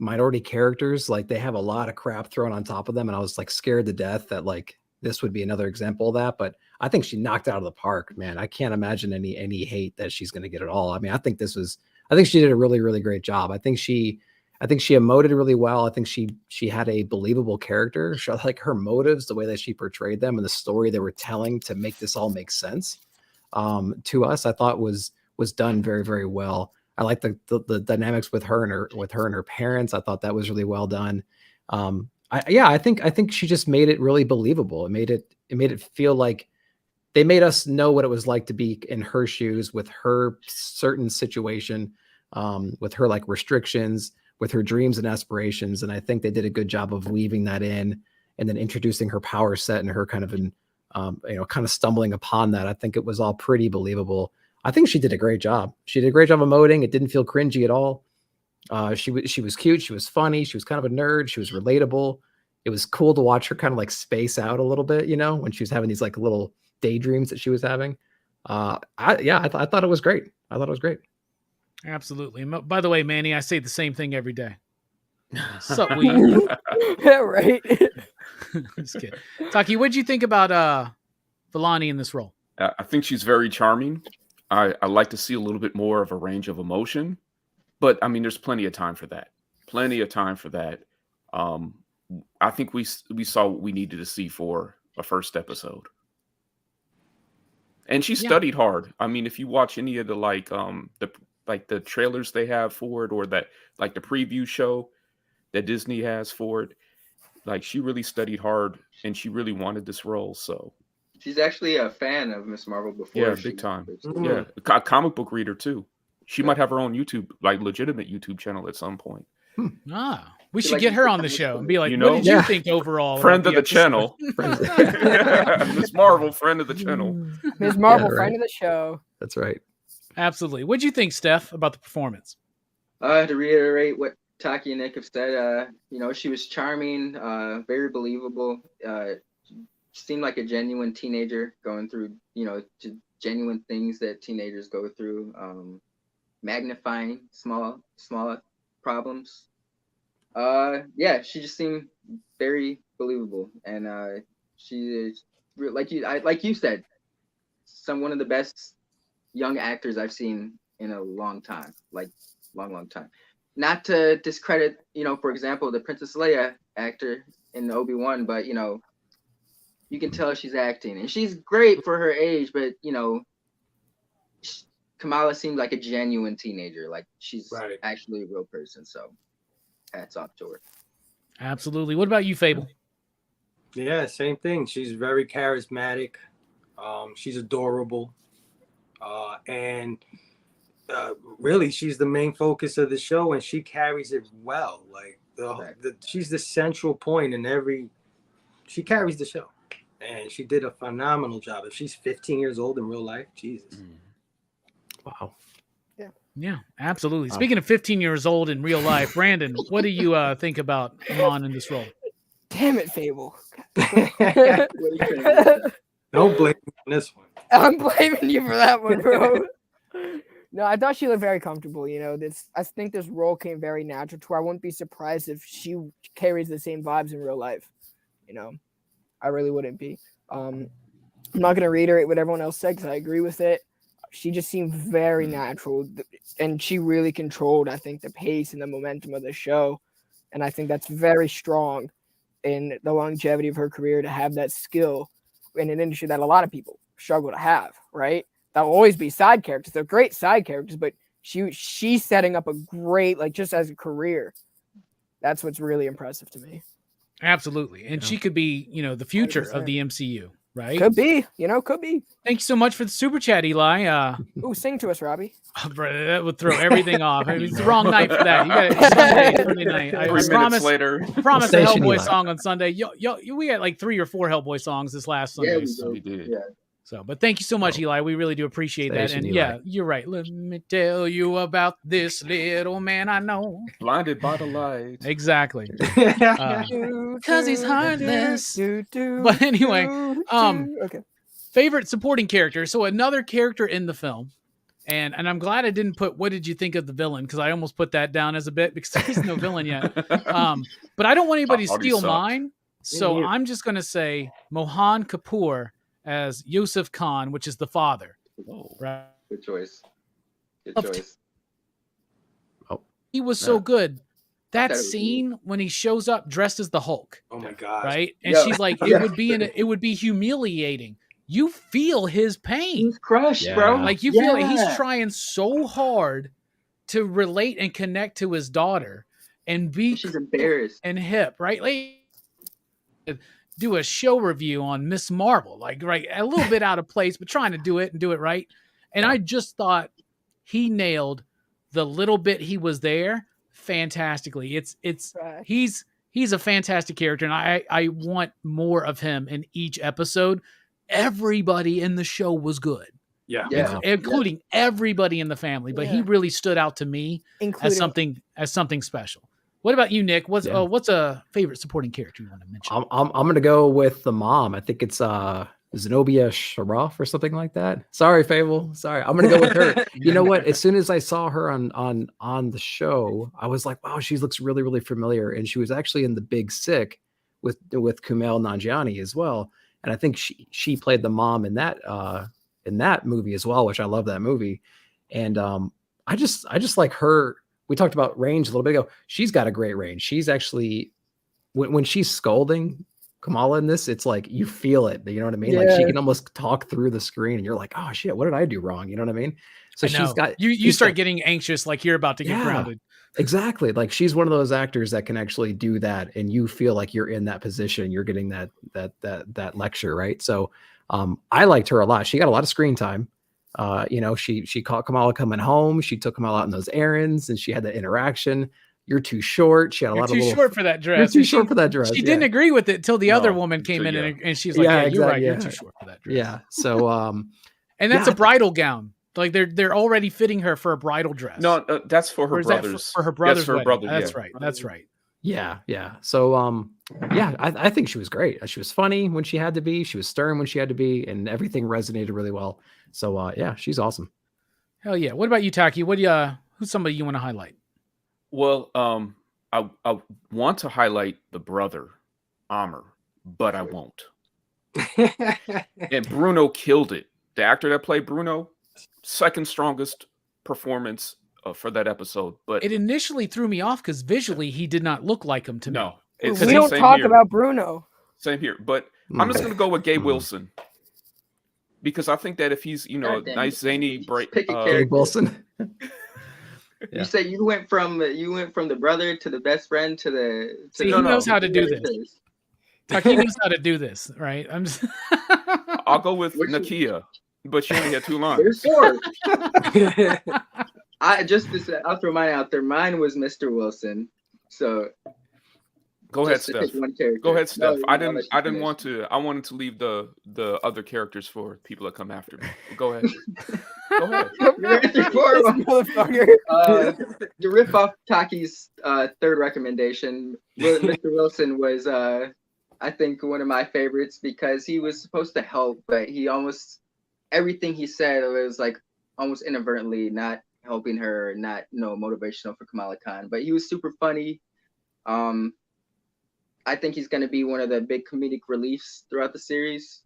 minority characters, like they have a lot of crap thrown on top of them, and I was like scared to death that like this would be another example of that. But I think she knocked it out of the park, man. I can't imagine any hate that she's going to get at all. I mean, I think she did a really, really great job. I think she emoted really well. I think she had a believable character. Like her motives, the way that she portrayed them, and the story they were telling to make this all make sense to us, I thought was done very, very well. I like the dynamics with her and her parents. I thought that was really well done. I think she just made it really believable. It made it feel like they made us know what it was like to be in her shoes with her certain situation, with her like restrictions, with her dreams and aspirations. And I think they did a good job of weaving that in and then introducing her power set and her kind of stumbling upon that. I think it was all pretty believable. I think she did a great job. She did a great job emoting. It didn't feel cringy at all. She was cute. She was funny. She was kind of a nerd. She was relatable. It was cool to watch her kind of like space out a little bit, when she was having these like little daydreams that she was having. I thought it was great. I thought it was great. Absolutely. By the way, Manny, I say the same thing every day. Sup, we? Yeah, right. Just kidding. Taki, what'd you think about Vellani in this role? I think she's very charming. I like to see a little bit more of a range of emotion, but I mean, there's plenty of time for that. I think we saw what we needed to see for a first episode. And she studied hard. I mean, if you watch any of the trailers they have for it, or that like the preview show that Disney has for it, like she really studied hard and she really wanted this role. So she's actually a fan of Miss Marvel before. Yeah, big time. Yeah, a comic book reader too. She might have her own YouTube, like legitimate YouTube channel at some point. We should get her on the show and be like, what did you think overall? Friend of the channel. Miss Marvel, friend of the channel. Miss Marvel, friend of the show. That's right. Absolutely. What do you think, Steph, about the performance? To reiterate what Taki and Nick have said, she was charming, very believable. Seemed like a genuine teenager going through, genuine things that teenagers go through, magnifying small problems. She just seemed very believable, and she is like you said, one of the best young actors I've seen in a long time, like long time. Not to discredit, for example, the Princess Leia actor in Obi-Wan, but you can tell she's acting, and she's great for her age, but Kamala seemed like a genuine teenager, like she's actually a real person. So hats off to her. Absolutely. What about you, Fable? Yeah, same thing. She's very charismatic. She's adorable. And really, she's the main focus of the show, and she carries it well. Like she's the central point in she carries the show, and she did a phenomenal job. If she's 15 years old in real life, Jesus. Wow. Yeah, absolutely. Speaking of 15 years old in real life, Brandon, what do you think about Amon in this role? Damn it, Fable. Don't blame me on this one. I'm blaming you for that one, bro. No, I thought she looked very comfortable. I think this role came very natural to her. I wouldn't be surprised if she carries the same vibes in real life. I really wouldn't be. I'm not going to reiterate what everyone else said because I agree with it. She just seemed very natural, and she really controlled, I think, the pace and the momentum of the show. And I think that's very strong in the longevity of her career to have that skill in an industry that a lot of people struggle to have, right? There'll always be side characters. They're great side characters, but she's setting up a great, like, just as a career. That's what's really impressive to me. Absolutely. And she could be, the future 100%. of the MCU, right? Could be, could be. Thank you so much for the super chat, Eli. Ooh, sing to us, Robbie. That would throw everything off. I mean, it's the wrong night for that. You got it Sunday night. I 3 minutes promise later. a Station Hellboy Eli. song on Sunday. We had like 3 or 4 Hellboy songs this last Sunday. We did. Yeah. So, but thank you so much, Eli. We really do appreciate that. Station And Eli. yeah, you're right. Let me tell you about this little man I know. Blinded by the light. Exactly. Because he's heartless. But anyway, okay. favorite supporting character. So another character in the film. And I'm glad I didn't put what did you think of the villain, because I almost put that down as a bit because there's no villain yet. But I don't want anybody to Already steal sucked. mine. So neither. I'm just going to say Mohan Kapoor as Yusuf Khan, which is the father. Whoa. Right? Good choice. Good Of- choice. He was so good. That That was scene when he shows up dressed as the Hulk, Oh my god. right? And Yeah. she's like, Yeah. it would be humiliating. You feel his pain. He's crushed, Yeah. bro. Like you feel like he's Yeah. trying so hard to relate and connect to his daughter and be She's embarrassed. and hip, right? Like do a show review on Miss Marvel, like right, a little bit out of place, but trying to do it and do it right. And I just thought he nailed the little bit he was there fantastically. It's Right. he's a fantastic character, and I want more of him in each episode. Everybody in the show was good, Yeah. Yeah. including everybody in the family, but he Yeah. really stood out to me Including as something special. What about you, Nick? What's Yeah. what's a favorite supporting character you want to mention? I'm gonna go with the mom. I think it's Zenobia Shroff or something like that. Sorry, Fable. Sorry, I'm gonna go with her. You know what? As soon as I saw her on the show, I was like, wow, she looks really really familiar. And she was actually in The Big Sick with Kumail Nanjiani as well. And I think she played the mom in that movie as well, which I love that movie. And I just like her. We talked about range a little bit ago. She's got a great range. She's actually when she's scolding Kamala in this, it's like you feel it. You know what I mean? Like she Yeah. can almost talk through the screen, and you're like, oh shit, what did I do wrong? You know what I mean? So I know. she's got you she's start got- getting anxious, like you're about to get Yeah. grounded. exactly like she's one of those actors that can actually do that, and you feel like you're in that position. You're getting that lecture, right? So I liked her a lot. She got a lot of screen time. She caught Kamala coming home. She took Kamala out on those errands, and she had that interaction. You're too short. She had a You're lot too of little. short for that dress. You're too And short for that dress. She didn't yeah. agree with it till the other No, woman came so in yeah. and she's like, Yeah, "Yeah, you're right. exactly, You're yeah. too short for that dress." Yeah. So and that's yeah, a bridal gown. Like they're already fitting her for a bridal dress. No, that's for Or her is that brothers. for her brother's Yes, for her wedding? brother. That's yeah. right. That's right. yeah. So yeah, I think she was great. She was funny when she had to be. She was stern when she had to be, and everything resonated really well. So yeah, she's awesome. Hell yeah. What about you, Taki? Who's somebody you want to highlight? Well, I want to highlight the brother, Amr, but I won't. And Bruno killed it. The actor that played Bruno, second strongest performance for that episode. But It initially threw me off because visually he did not look like him to me. no, we it's don't same talk here. about Bruno. Same here. But I'm just gonna go with Gabe Wilson because I think that if he's God damn nice it. zany break, Pick a Gabe character. Wilson. Yeah. You say you went from the brother to the best friend to the. See, to he the- knows how to do this. Taki knows how to do this, right? I'm just I'll go with Which- Nakia, but she only had 2 There's lines. 4. I'll throw mine out there. Mine was Mr. Wilson. So Go ahead, just to pick Steph. one character. Go ahead, Steph. No, I no, didn't finish. want to. I wanted to leave the other characters for people that come after me. Go ahead. Go ahead. You ran through 4 of them. Motherfucker. To rip off Taki's third recommendation, Mr. Wilson was, I think, one of my favorites because he was supposed to help, but everything he said was like almost inadvertently not helping her, not motivational for Kamala Khan. But he was super funny. I think he's going to be one of the big comedic reliefs throughout the series,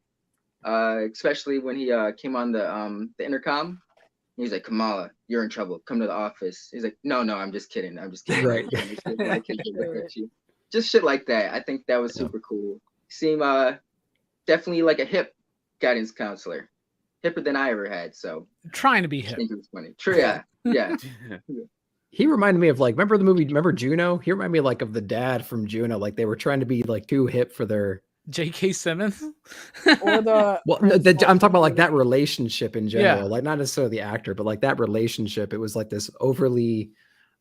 especially when he came on the intercom He's like, Kamala, you're in trouble. Come to the office. He's like, no, I'm just kidding. I'm just kidding. Right. My kids will look at you. Just shit like that. I think that was super cool. Seem definitely like a hip guidance counselor, hipper than I ever had. So trying to be I hip. think it was funny. True, yeah. He reminded me of like, remember the movie? Remember Juno? He reminded me like of the dad from Juno. Like they were trying to be like too hip for their J.K. Simmons. Or the well, I'm talking about like that relationship in general, Yeah. like not necessarily the actor, but like that relationship. It was like this overly,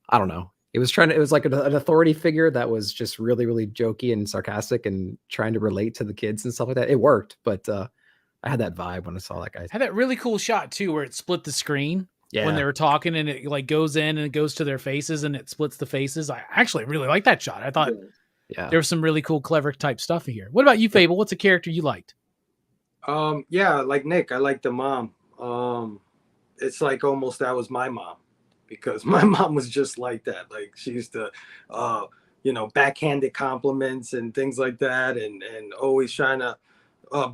I don't know. It was like an authority figure that was just really, really jokey and sarcastic and trying to relate to the kids and stuff like that. It worked, but I had that vibe when I saw that guy. Had that really cool shot too, where it split the screen when they were talking, and it like goes in and it goes to their faces and it splits the faces. I actually really like that shot. I thought there was some really cool, clever type stuff here. What about you, Fable? What's a character you liked? Yeah, like Nick, I like the mom. It's like almost that was my mom, because my mom was just like that. Like she used to, backhanded compliments and things like that, and always trying to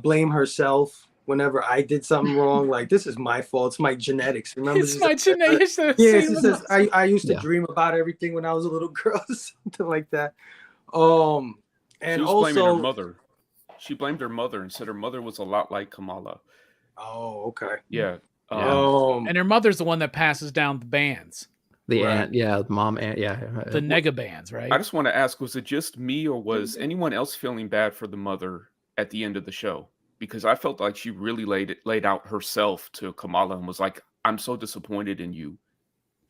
blame herself whenever I did something wrong. Like, this is my fault. It's my genetics. Remember? It's my genetics. Yeah, she says I used to dream about everything when I was a little girl, something like that. And she was also blaming her mother. She blamed her mother and said her mother was a lot like Kamala. Oh, okay. Yeah. And her mother's the one that passes down the bands. The aunt, mom, aunt, the nega bands, right? I just want to ask: was it just me, or was anyone else feeling bad for the mother at the end of the show? Because I felt like she really laid out herself to Kamala and was like, "I'm so disappointed in you."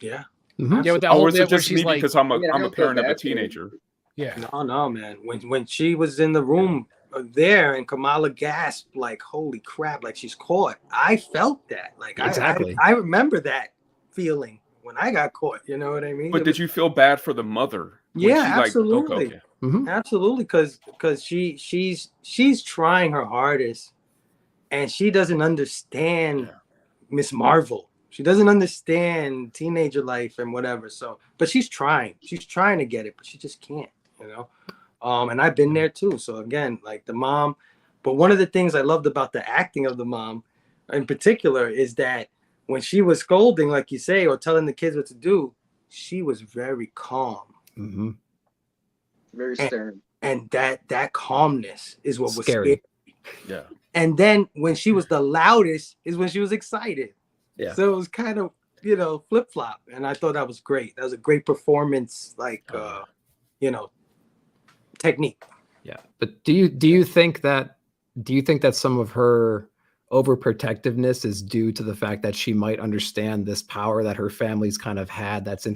Yeah. Mm-hmm. Yeah, with that whole or is bit it where just she's me like, because I'm a parent of a teenager? Yeah. No, man. When she was in the room there and Kamala gasped, like, holy crap, like she's caught. I felt that. Like, exactly. I remember that feeling when I got caught. You know what I mean? But did you feel bad for the mother? Yeah, absolutely. Like, okay. Mm-hmm. Absolutely. Because she's trying her hardest and she doesn't understand Miss Marvel. She doesn't understand teenager life and whatever. So, but she's trying to get it, but she just can't, and I've been there too. So again, like the mom, but one of the things I loved about the acting of the mom in particular is that when she was scolding, like you say, or telling the kids what to do, she was very calm. Mm-hmm. Very stern. And that calmness is what was scary. Yeah. And then when she was the loudest is when she was excited. Yeah. So it was kind of, flip-flop. And I thought that was great. That was a great performance, technique. Yeah. But do you think that some of her overprotectiveness is due to the fact that she might understand this power that her family's kind of had that's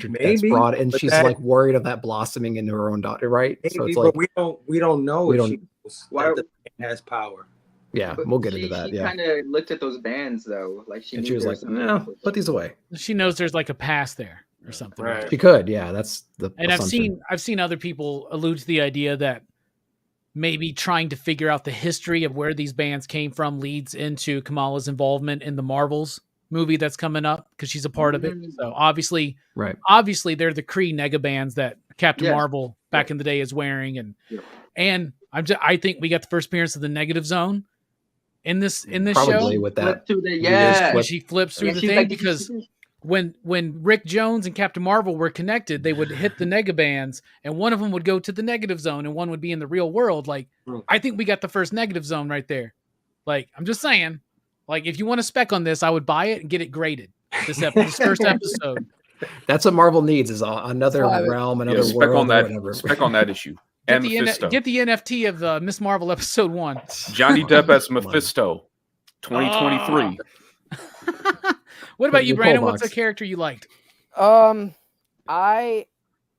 brought, and she's like worried of that blossoming into her own daughter, right? Maybe, so it's but like we don't know if she has power. Yeah, but we'll get into that. She kind of looked at those bands though, like she was like, "No, put these away." She knows there's like a past there or something. Right. She could, yeah. That's the. And assumption. I've seen other people allude to the idea that maybe trying to figure out the history of where these bands came from leads into Kamala's involvement in the Marvels movie that's coming up because she's a part of it. So obviously they're the Kree nega bands that Captain Marvel back in the day is wearing, and I think we got the first appearance of the Negative Zone in this Probably show. with that. She flips through the thing like, because when Rick Jones and Captain Marvel were connected, they would hit the nega bands, and one of them would go to the Negative Zone, and one would be in the real world. Like, I think we got the first Negative Zone right there. Like, I'm just saying, like, if you want to spec on this, I would buy it and get it graded. This first episode. That's what Marvel needs is another realm, another world, or whatever. Spec on that issue. Get the NFT of Miss Marvel episode 1. Johnny Depp as Mephisto, 2023. What about you, Brandon? What's a character you liked? I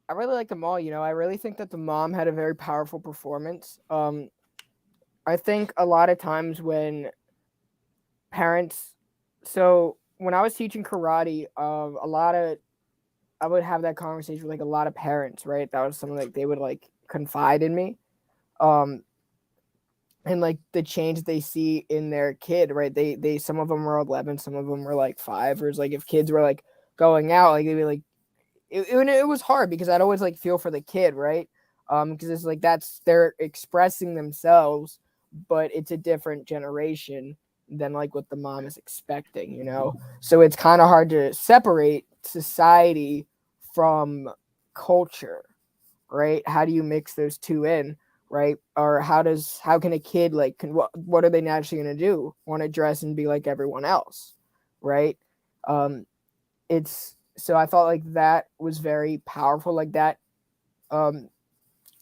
really like them all. I really think that the mom had a very powerful performance. I think a lot of times when parents, so when I was teaching karate, I would have that conversation with like a lot of parents, right? That was something like they would like confide in me. And like the change they see in their kid, right? They some of them were 11, some of them were like 5. Or it's like if kids were like going out, like they'd be like, it was hard because I'd always like feel for the kid, right? Because it's like they're expressing themselves, but it's a different generation. than like what the mom is expecting, you know? So it's kind of hard to separate society from culture, right? How do you mix those two in, right? Or how can a kid like what are they naturally going to do? Want to dress and be like everyone else, right? It's so I thought like that was very powerful, like that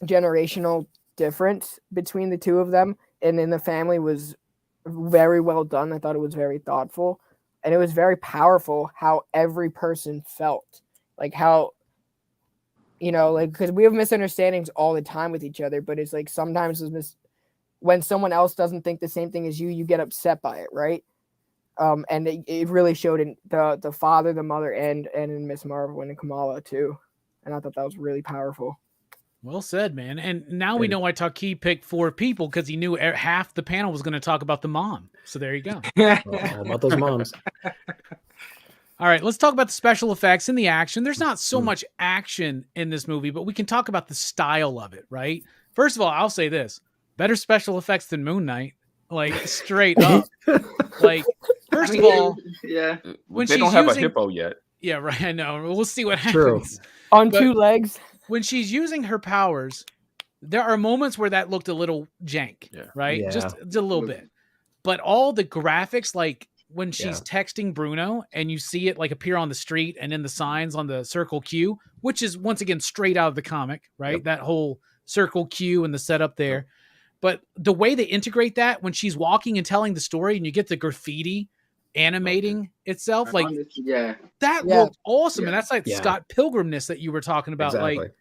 generational difference between the two of them and in the family was very well done. I thought it was very thoughtful, and it was very powerful how every person felt, like how, you know, like, because we have misunderstandings all the time with each other, but it's like sometimes when someone else doesn't think the same thing as you, you get upset by it, right? And it really showed in the father, the mother, and in Miss Marvel and in Kamala too. And I thought that was really powerful. Well said, man. And now we know why Taki picked 4 people, because he knew half the panel was going to talk about the mom. So there you go. All about those moms. All right, let's talk about the special effects and the action. There's not so much action in this movie, but we can talk about the style of it, right? First of all, I'll say this. Better special effects than Moon Knight. Like, straight up. Like, first of all, yeah, when they she's don't have using, a hippo yet. Yeah, right. I know. We'll see what True. happens. On But 2 legs. when she's using her powers, there are moments where that looked a little jank, right? Yeah. Just a little bit. But all the graphics, like when she's texting Bruno and you see it like appear on the street and in the signs on the Circle Q, which is once again straight out of the comic, right? That whole Circle Q and the setup there. But the way they integrate that when she's walking and telling the story and you get the graffiti animating itself, like that looked awesome. And that's like Scott Pilgrimness that you were talking about. Exactly. Like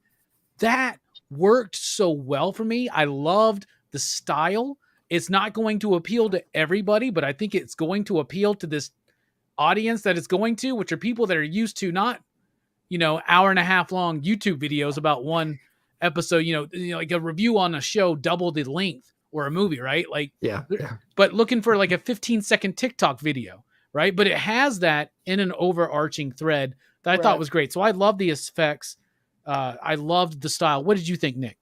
that worked so well for me. I loved the style. It's not going to appeal to everybody, but I think it's going to appeal to this audience that it's going to, which are people that are used to not, you know, hour and a half long YouTube videos about one episode, you know, like a review on a show double the length or a movie, right? Like, but looking for like a 15-second TikTok video, right? But it has that in an overarching thread that I thought was great. So I love the effects. I loved the style. What did you think, Nick?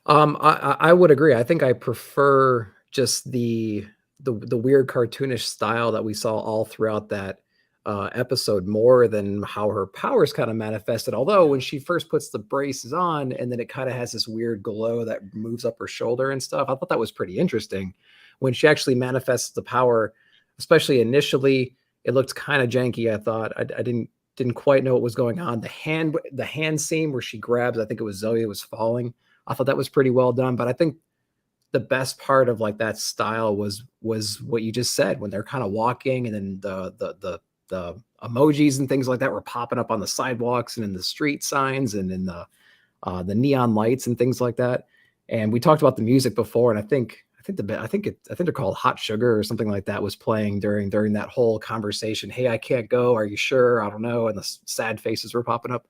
I would agree. I think I prefer just the weird cartoonish style that we saw all throughout that episode more than how her powers kind of manifested. Although when she first puts the braces on and then it kind of has this weird glow that moves up her shoulder and stuff, I thought that was pretty interesting. When she actually manifests the power, especially initially, it looked kind of janky. I thought I didn't quite know what was going on. The hand scene where she grabs, I think it was Zoe who was falling. I thought that was pretty well done. But I think the best part of like that style was what you just said, when they're kind of walking and then the emojis and things like that were popping up on the sidewalks and in the street signs and in the neon lights and things like that. And we talked about the music before, and I think they're called Hot Sugar or something like that was playing during that whole conversation. Hey, I can't go. Are you sure? I don't know. And the sad faces were popping up.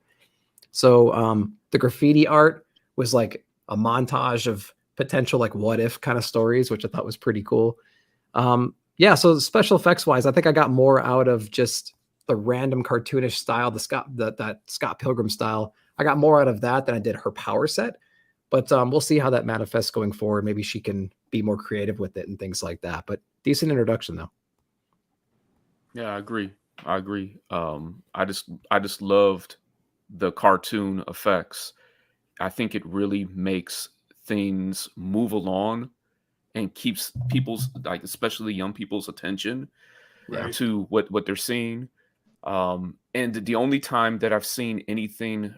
So the graffiti art was like a montage of potential like what if kind of stories, which I thought was pretty cool. So special effects wise, I think I got more out of just the random cartoonish style, that Scott Pilgrim style. I got more out of that than I did her power set. But we'll see how that manifests going forward. Maybe she can be more creative with it and things like that. But decent introduction though. Yeah, I agree. I just loved the cartoon effects. I think it really makes things move along and keeps people's, like especially young people's attention to what they're seeing. And the only time that I've seen anything,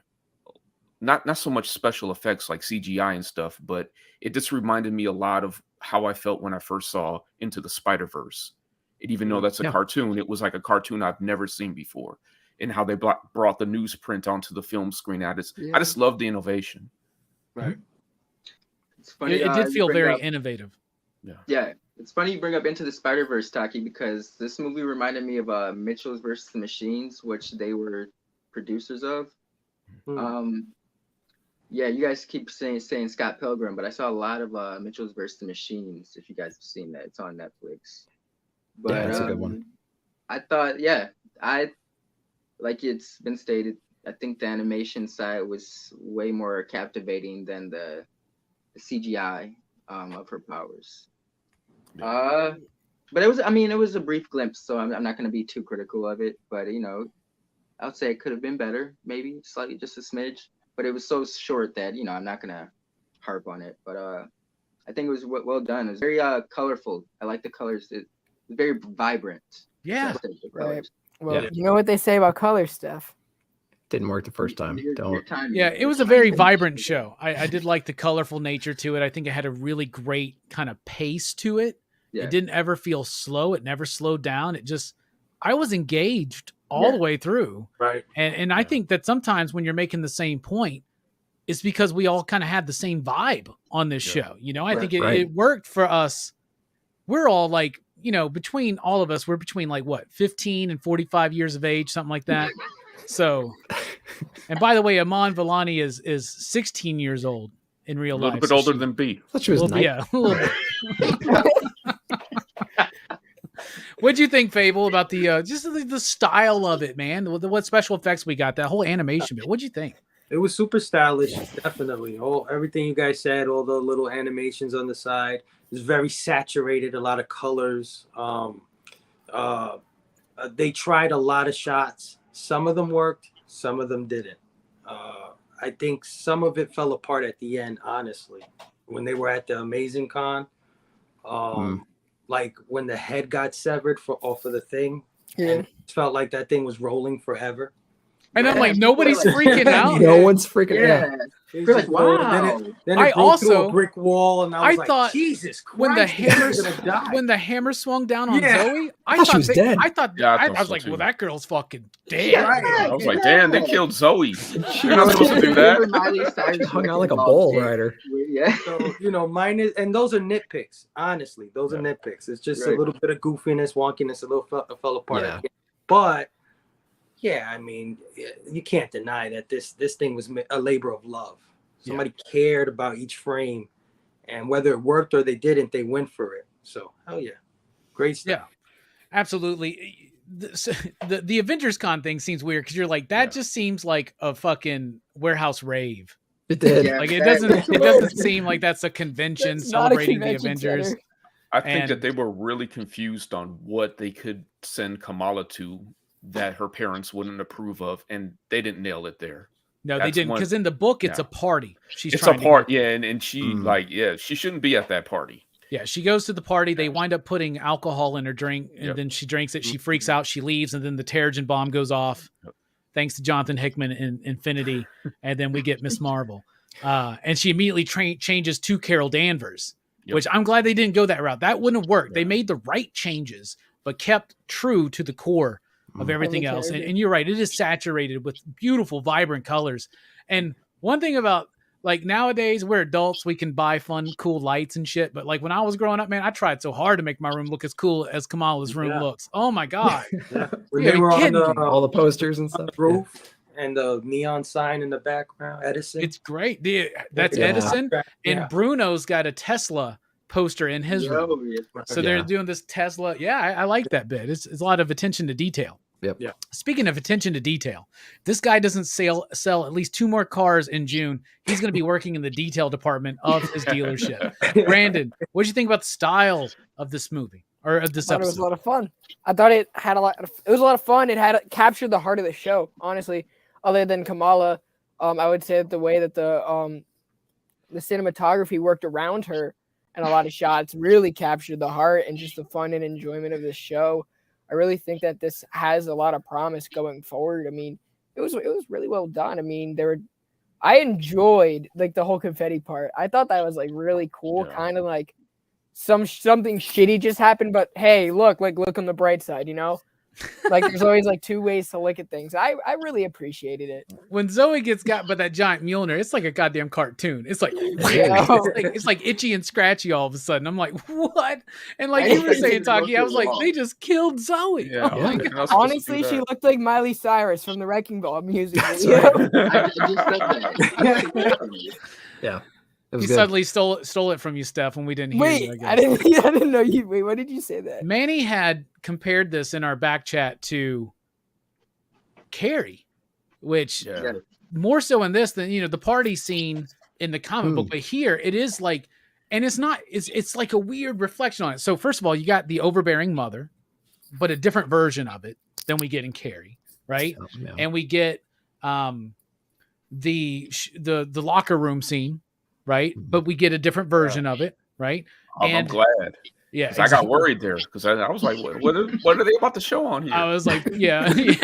not so much special effects like CGI and stuff, but it just reminded me a lot of how I felt when I first saw Into the Spider-Verse. And even though that's a cartoon, it was like a cartoon I've never seen before. And how they brought the newsprint onto the film screen. I just love the innovation. Right. It's funny. It did feel very innovative. Yeah. It's funny you bring up Into the Spider-Verse, Taki, because this movie reminded me of Mitchell's vs. the Machines, which they were producers of. You guys keep saying Scott Pilgrim, but I saw a lot of Mitchell's vs. the Machines. If you guys have seen that, it's on Netflix. But that's a good one. I thought, like it's been stated, I think the animation side was way more captivating than the CGI of her powers. But it was, I mean, it was a brief glimpse, so I'm not going to be too critical of it. But I would say it could have been better, maybe slightly, just a smidge. But it was so short that I'm not going to harp on it. But I think it was well done. It was very colorful. I like the colors. It was very vibrant. Yeah. Right. Well, you know what they say about colors, Steph. Didn't work the first time. Yeah, it was a very vibrant show. I did like the colorful nature to it. I think it had a really great kind of pace to it. Yeah. It didn't ever feel slow. It never slowed down. I was engaged all the way through. Right. And I think that sometimes when you're making the same point, it's because we all kind of had the same vibe on this show. I think it worked for us. We're all like, between all of us, we're between like 15 and 45 years of age, something like that. So, and by the way, Aman Vellani is 16 years old in real life. A little bit older than B. I thought she was a little bit. What'd you think, Fable, about the just the style of it, man? What special effects we got? That whole animation bit. What'd you think? It was super stylish, definitely. Everything you guys said, all the little animations on the side, it was very saturated, a lot of colors. They tried a lot of shots. Some of them worked, some of them didn't. I think some of it fell apart at the end, honestly, when they were at the Amazing Con. Like when the head got severed off of the thing. Yeah. It felt like that thing was rolling forever. And I'm like, nobody's freaking out. No one's freaking out. You're like, wow. Then it broke through a brick wall, and I was thought, Jesus Christ, when the hammer swung down on Zoe, I thought she was dead. I was like, well, that girl's fucking dead. Right. I was like, damn, they killed Zoe. You're not supposed to do that. She hung out like a bull rider. Yeah. So, mine is, and those are nitpicks. Honestly, those are nitpicks. It's just a little bit of goofiness, wonkiness, a little fell apart. Yeah. But yeah, I mean, you can't deny that this thing was a labor of love. Somebody cared about each frame, and whether it worked or they didn't, they went for it. So, hell yeah, great stuff. Yeah, absolutely. The Avengers Con thing seems weird because you're like, that just seems like a fucking warehouse rave. It did. Like it doesn't seem like that's a convention celebrating the Avengers. Center. I think that they were really confused on what they could send Kamala to that her parents wouldn't approve of, and they didn't nail it there. No, they didn't, because in the book it's a party. It's a party, and she she shouldn't be at that party. Yeah, she goes to the party. They wind up putting alcohol in her drink, and then she drinks it. She freaks out. She leaves, and then the Terrigen bomb goes off. Thanks to Jonathan Hickman in Infinity, and then we get Miss Marvel, and she immediately changes to Carol Danvers, which I'm glad they didn't go that route. That wouldn't have worked. They made the right changes, but kept true to the core of everything else. And you're right. It is saturated with beautiful, vibrant colors. And one thing about like nowadays we're adults, we can buy fun, cool lights and shit. But like when I was growing up, man, I tried so hard to make my room look as cool as Kamala's room looks. Oh my God. When they were on all the posters and stuff. Roof and the neon sign in the background, Edison. It's great. That's Edison. And Bruno's got a Tesla poster in his room. So they're doing this Tesla. Yeah, I like that bit. It's a lot of attention to detail. Yep. Yeah. Speaking of attention to detail, this guy doesn't sell at least 2 more cars in June. He's going to be working in the detail department of his dealership. Brandon, what did you think about the style of this movie or of this episode? It was a lot of fun. I thought it was a lot of fun. It captured the heart of the show, honestly. Other than Kamala, I would say that the way that the cinematography worked around her and a lot of shots really captured the heart and just the fun and enjoyment of the show. I really think that this has a lot of promise going forward. I mean, it was really well done. I mean, I enjoyed like the whole confetti part. I thought that was like really cool, kind of like something shitty just happened, but hey, look on the bright side, Like there's always like 2 ways to look at things. I really appreciated it. When Zoe gets got by that giant Mjolnir, it's like a goddamn cartoon. It's like it's like itchy and scratchy all of a sudden. I'm like, what? And like you were saying, Taki, I was like, they just killed Zoe. Yeah. Honestly, she looked like Miley Cyrus from the Wrecking Ball music. I just said that. Yeah. He suddenly stole it from you, Steph, when we didn't hear you. I didn't know you. Wait, what did you say that? Manny had compared this in our back chat to Carrie, which more so in this than the party scene in the comic book, but here it is like And it's like a weird reflection on it. So first of all, you got the overbearing mother, but a different version of it than we get in Carrie, right? Yeah. And we get the locker room scene, right? But we get a different version of it, right? I'm glad. Yeah, I got worried there because I was like, what are they about to show on here? I was like, yeah. Right?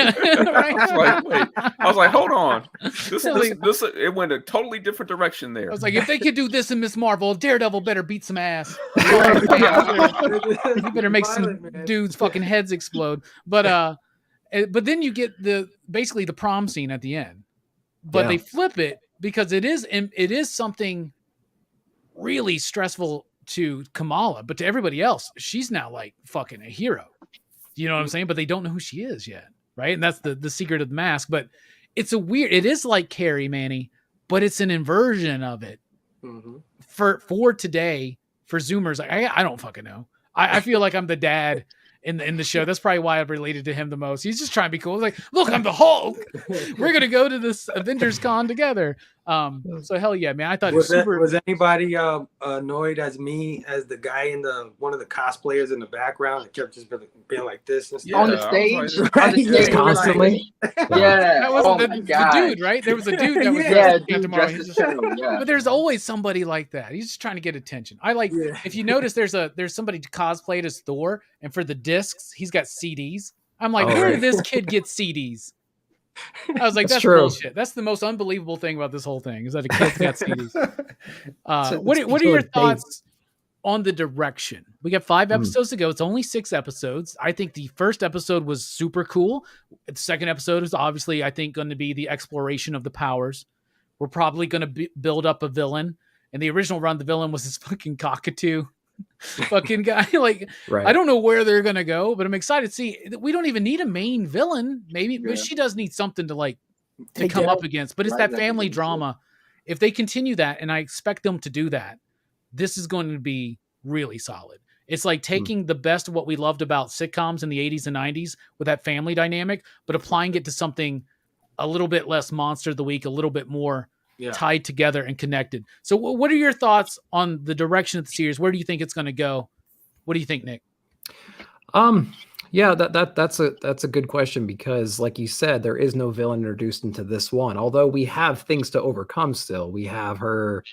I was like, hold on. This it went a totally different direction there. I was like, if they could do this in Miss Marvel, Daredevil better beat some ass. He better make some dudes' fucking heads explode. But then you get basically the prom scene at the end. But they flip it because it is something really stressful to Kamala, but to everybody else, she's now like fucking a hero. You know what I'm saying? But they don't know who she is yet, right? And that's the secret of the mask. But it is like Carrie, Manny, but it's an inversion of it for today, for Zoomers. I don't fucking know. I feel like I'm the dad in the show. That's probably why I've related to him the most. He's just trying to be cool. Like, look, I'm the Hulk. We're gonna go to this Avengers Con together. So hell yeah, man. I thought was anybody annoyed as me as the guy in one of the cosplayers in the background that kept just being like this and stuff? On the stage, constantly. Yeah, that was the dude, right? There was a dude that was but there's always somebody like that. He's just trying to get attention. If you notice, there's somebody cosplayed as Thor, and for the discs, he's got CDs. I'm like, where did this kid get CDs? I was like, that's bullshit. That's the most unbelievable thing about this whole thing is that a kid's got CDs. What are your thoughts on the direction? We got 5 episodes to go. It's only 6 episodes. I think the first episode was super cool. The second episode is obviously, I think, going to be the exploration of the powers. We're probably going to build up a villain. In the original run, the villain was this fucking cockatoo fucking guy. I don't know where they're gonna go, but I'm excited to see. We don't even need a main villain, maybe, but she does need something to come up against. But it's that family drama. If they continue that, and I expect them to do that, this is going to be really solid. It's like taking the best of what we loved about sitcoms in the 80s and 90s with that family dynamic, but applying it to something a little bit less monster of the week, a little bit more tied together and connected. So what are your thoughts on the direction of the series? Where do you think it's going to go? What do you think, Nick? Yeah, that's a good question because, like you said, there is no villain introduced into this one. Although we have things to overcome still. We have her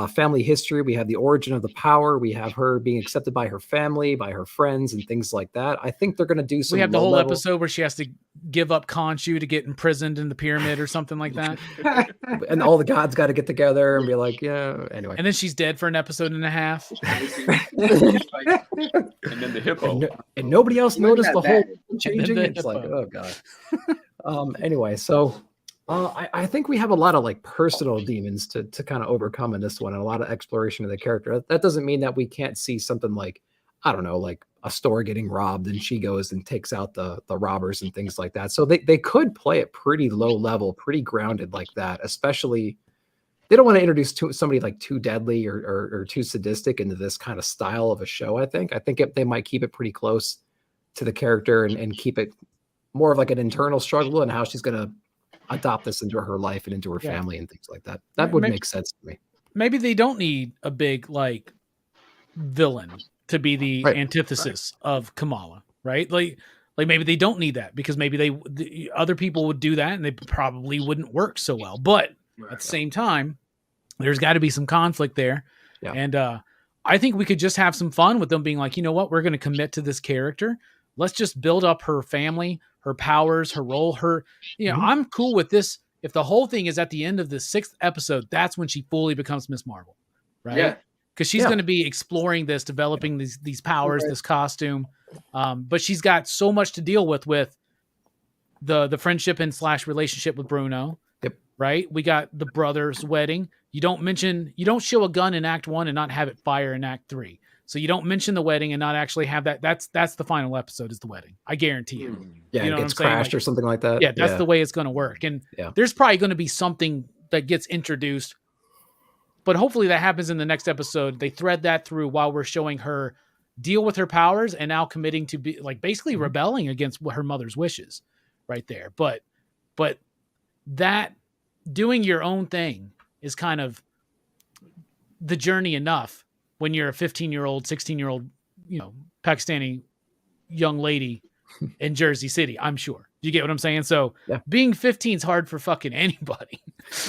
family history. We have the origin of the power. We have her being accepted by her family, by her friends, and things like that. I think they're going to do some. We have the whole episode where she has to give up Khonshu to get imprisoned in the pyramid or something like that. And all the gods got to get together and be like, yeah. Anyway, and then she's dead for an episode and a half. And then the hippo. And nobody else noticed the whole changing. It's like, oh god. Anyway, so I think we have a lot of like personal demons to kind of overcome in this one, and a lot of exploration of the character. That doesn't mean that we can't see something like, I don't know, like a store getting robbed and she goes and takes out the robbers and things like that. So they could play it pretty low level, pretty grounded like that, especially. They don't want to introduce somebody like too deadly or too sadistic into this kind of style of a show. I think they might keep it pretty close to the character and keep it more of like an internal struggle and how she's going to adopt this into her life and into her family and things like that. That would make sense to me. Maybe they don't need a big like villain to be the antithesis of Kamala, right? Like maybe they don't need that because maybe the other people would do that and they probably wouldn't work so well. But at the same time, there's got to be some conflict there. Yeah. And I think we could just have some fun with them being like, you know what, we're going to commit to this character. Let's just build up her family, her powers, her role, I'm cool with this. If the whole thing is at the end of the 6th episode, that's when she fully becomes Miss Marvel, right? Yeah. Because she's going to be exploring this, developing these powers, this costume. But she's got so much to deal with the friendship and / relationship with Bruno. Right? We got the brother's wedding. You don't show a gun in Act 1 and not have it fire in Act 3. So you don't mention the wedding and not actually have that. That's the final episode is the wedding. I guarantee you. Yeah, you know it gets crashed or something like that. Yeah, that's the way it's going to work. And there's probably going to be something that gets introduced, but hopefully that happens in the next episode. They thread that through while we're showing her deal with her powers and now committing to be like basically rebelling against her mother's wishes right there. But that doing your own thing is kind of the journey enough when you're a 15-year-old, 16-year-old, Pakistani young lady in Jersey City, I'm sure. You get what I'm saying? So being 15 is hard for fucking anybody.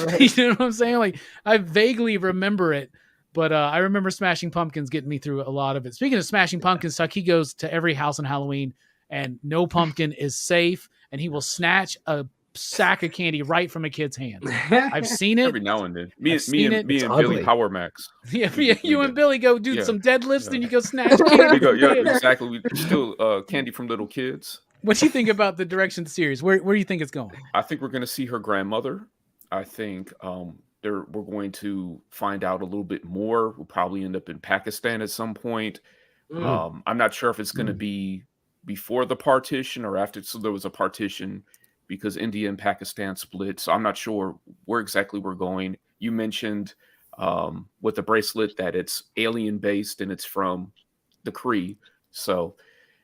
Right. You know what I'm saying? Like, I vaguely remember it, but I remember Smashing Pumpkins getting me through a lot of it. Speaking of Smashing Pumpkins, Tucky goes to every house on Halloween, and no pumpkin is safe, and he will snatch a sack of candy right from a kid's hand. I've seen it every now and then. Me and It's Billy ugly. Power Max. Yeah, you and Billy go do some deadlifts, then you go snatch We candy. go, exactly. We steal candy from little kids. What do you think about the direction of the series? Where do you think it's going? I think we're going to see her grandmother. I think we're going to find out a little bit more. We'll probably end up in Pakistan at some point. I'm not sure if it's going to be before the partition or after. So there was a partition because India and Pakistan split. So I'm not sure where exactly we're going. You mentioned with the bracelet that it's alien based and it's from the Kree. So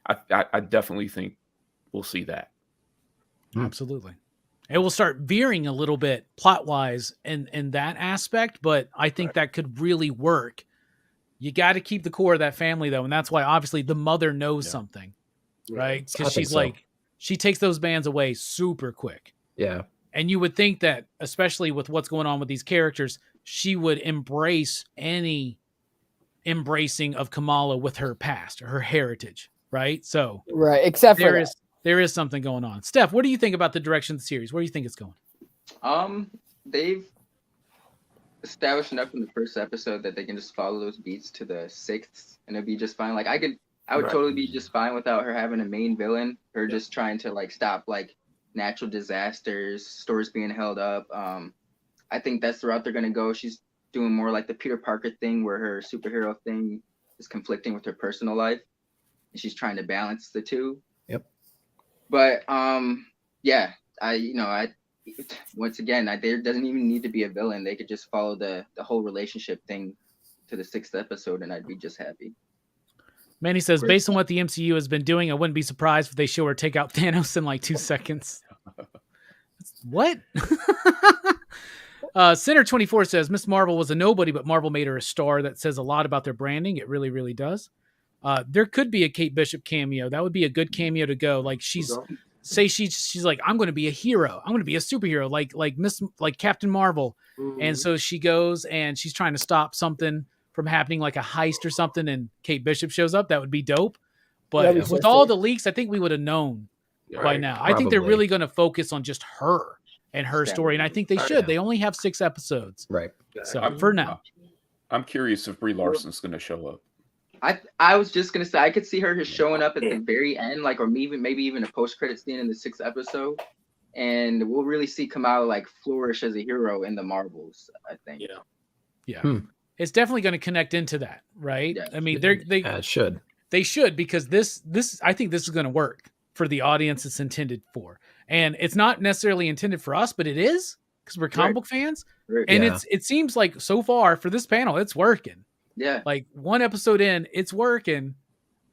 I definitely think we'll see that. Absolutely. It will start veering a little bit plot wise in that aspect, but I think that could really work. You got to keep the core of that family though. And that's why obviously the mother knows something, right? Because she's like, she takes those bands away super quick. Yeah. And you would think that, especially with what's going on with these characters, she would embrace any embracing of Kamala with her past or her heritage, right? So Right, except for there is something going on. Steph, what do you think about the direction of the series? Where do you think it's going? They've established enough in the first episode that they can just follow those beats to the 6th, and it'd be just fine. Like I would totally be just fine without her having a main villain, or just trying to like stop like natural disasters, stores being held up. I think that's the route they're gonna go. She's doing more like the Peter Parker thing, where her superhero thing is conflicting with her personal life, and she's trying to balance the two. Yep. But once again, there doesn't even need to be a villain. They could just follow the whole relationship thing to the 6th episode, and I'd be just happy. Manny says, based on what the MCU has been doing, I wouldn't be surprised if they show her take out Thanos in like 2 seconds. What? Center24 says, Miss Marvel was a nobody, but Marvel made her a star. That says a lot about their branding. It really, really does. There could be a Kate Bishop cameo. That would be a good cameo to go. Like she's like, I'm going to be a hero. I'm going to be a superhero, like Captain Marvel. Mm-hmm. And so she goes and she's trying to stop something from happening, like a heist or something, and Kate Bishop shows up. That would be dope. But with all the leaks, I think we would have known by now. Probably. I think they're really going to focus on just her and her story. And I think they should. Yeah. They only have 6 episodes. Right. So for now. I'm curious if Brie Larson's going to show up. I was just gonna say I could see her just showing up at the very end, like, or maybe even a post-credit scene in the 6th episode, and we'll really see Kamala like flourish as a hero in the Marvels. I think. Yeah. It's definitely going to connect into that, right? Yeah. I mean, it should. They should, because this I think this is going to work for the audience it's intended for, and it's not necessarily intended for us, but it is because we're comic book fans, and it seems like so far for this panel it's working. Yeah. Like 1 episode in, it's working.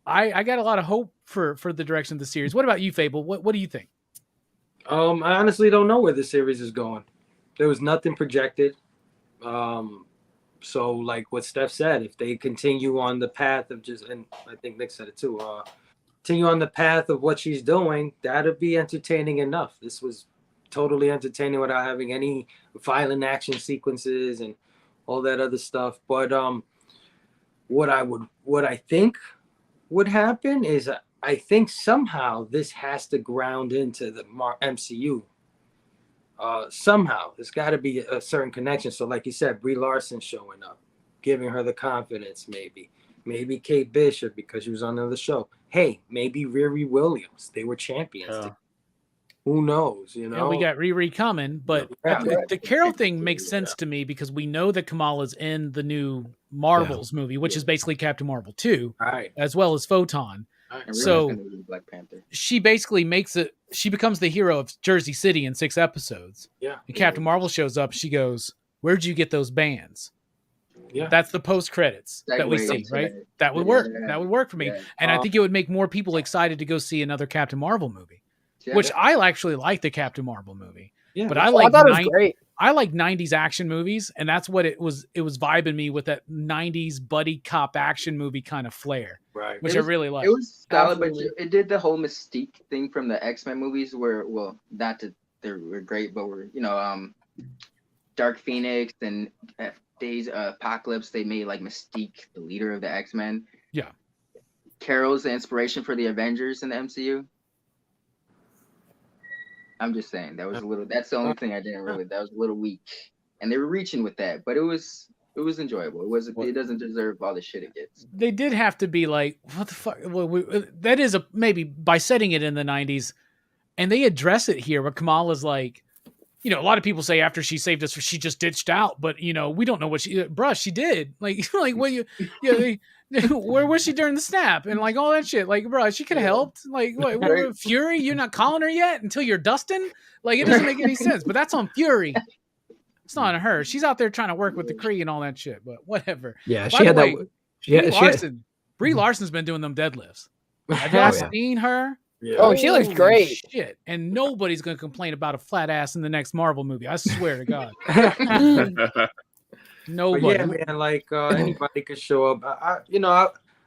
I got a lot of hope for the direction of the series. What about you, Fable? What do you think? I honestly don't know where the series is going. There was nothing projected. So like what Steph said, if they continue on the path of and I think Nick said it too, continue on the path of what she's doing, that'd be entertaining enough. This was totally entertaining without having any violent action sequences and all that other stuff. But what I think would happen is I think somehow this has to ground into the MCU. Somehow there's got to be a certain connection. So like you said, Brie Larson showing up, giving her the confidence, maybe Kate Bishop because she was on another show. Hey, maybe Riri Williams. They were champions. Yeah. Who knows, you know? And we got Riri coming, but the Carol thing makes sense to me because we know that Kamala's in the new Marvels movie, which is basically Captain Marvel 2, as well as Photon. So Black Panther. She basically she becomes the hero of Jersey City in 6 episodes. Yeah. And Captain Marvel shows up. She goes, "Where'd you get those bands?" Yeah. That's the post credits that we see, right? That would work. That would work for me. Yeah. And I think it would make more people excited to go see another Captain Marvel movie, which I actually like the Captain Marvel movie. Yeah, But I I like thought it was great. I like 90s action movies, and that's what it was vibing me with, that 90s buddy cop action movie kind of flair, right. which It was- I really like. It was solid, but Absolutely. it did the whole mystique thing from the X-Men movies where, well, not that they were great, but were, Dark Phoenix and Days of Apocalypse, they made like Mystique the leader of the X-Men. Yeah. Carol's the inspiration for the Avengers in the MCU. I'm just saying that was a little. That's the only thing I didn't really. That was a little weak, and they were reaching with that, but it was enjoyable. It doesn't deserve all the shit it gets. They did have to be like, what the fuck? Well, that is maybe by setting it in the 90s, and they address it here where Kamala's like, a lot of people say after she saved us, she just ditched out, but we don't know what she did. Like where was she during the snap and like all that shit? Like, bruh, she could have helped. Like, what, Fury, you're not calling her yet until you're Dustin? Like, it doesn't make any sense, but that's on Fury. It's not on her. She's out there trying to work with the Kree and all that shit, but whatever. Yeah, By she had the way, that. Brie Larson's been doing them deadlifts. Have y'all seen her? Yeah. Oh, she looks Holy great. Shit. And nobody's going to complain about a flat ass in the next Marvel movie. I swear to God. Nobody. Yeah, man, like anybody could show up.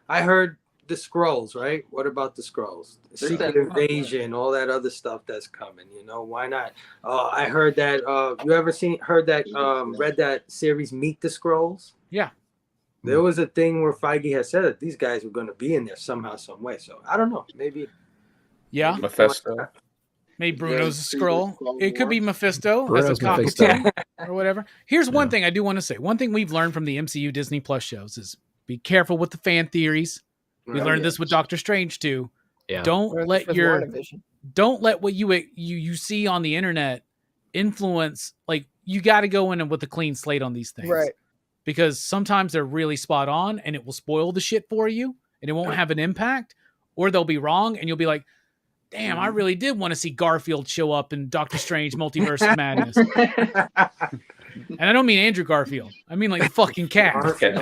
I heard the Skrulls, right? What about the Skrulls? Secret Invasion, all that other stuff that's coming. Why not? I heard that. You ever read that series Meet the Skrulls? Yeah. There was a thing where Feige had said that these guys were going to be in there somehow, some way. So I don't know. Maybe. Yeah. Mephisto. Maybe Bruno's a Skrull. It could be Mephisto Bruno's as a Mephisto. cockatoo or whatever. Here's one thing I do want to say. One thing we've learned from the MCU Disney Plus shows is be careful with the fan theories. We learned this with Doctor Strange too. Yeah. Don't let what you see on the internet influence. Like, you got to go in with a clean slate on these things, Right. Because sometimes they're really spot on, and it will spoil the shit for you, and it won't have an impact, or they'll be wrong, and you'll be like, damn, I really did want to see Garfield show up in Doctor Strange Multiverse of Madness. And I don't mean Andrew Garfield. I mean like the fucking cat.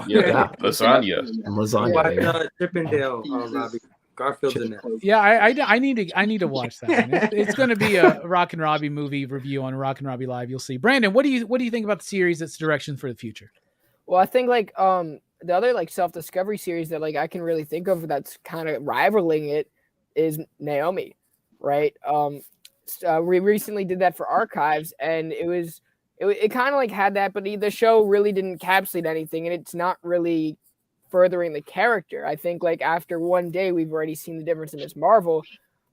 Yeah. Lasagna. Lasagna. Chippendale, Robbie. Garfield's in there. Yeah, I need to watch that one. It's going to be a Rockin Robbie movie review on Rockin Robbie Live. You'll see. Brandon, what do you think about the series? Its direction for the future? Well, I think like the other like self-discovery series that like I can really think of that's kind of rivaling it is Naomi, right? We recently did that for Archives, and it kind of like had that, but the show really didn't encapsulate anything, and it's not really furthering the character. I think like after one day, we've already seen the difference in Ms. Marvel,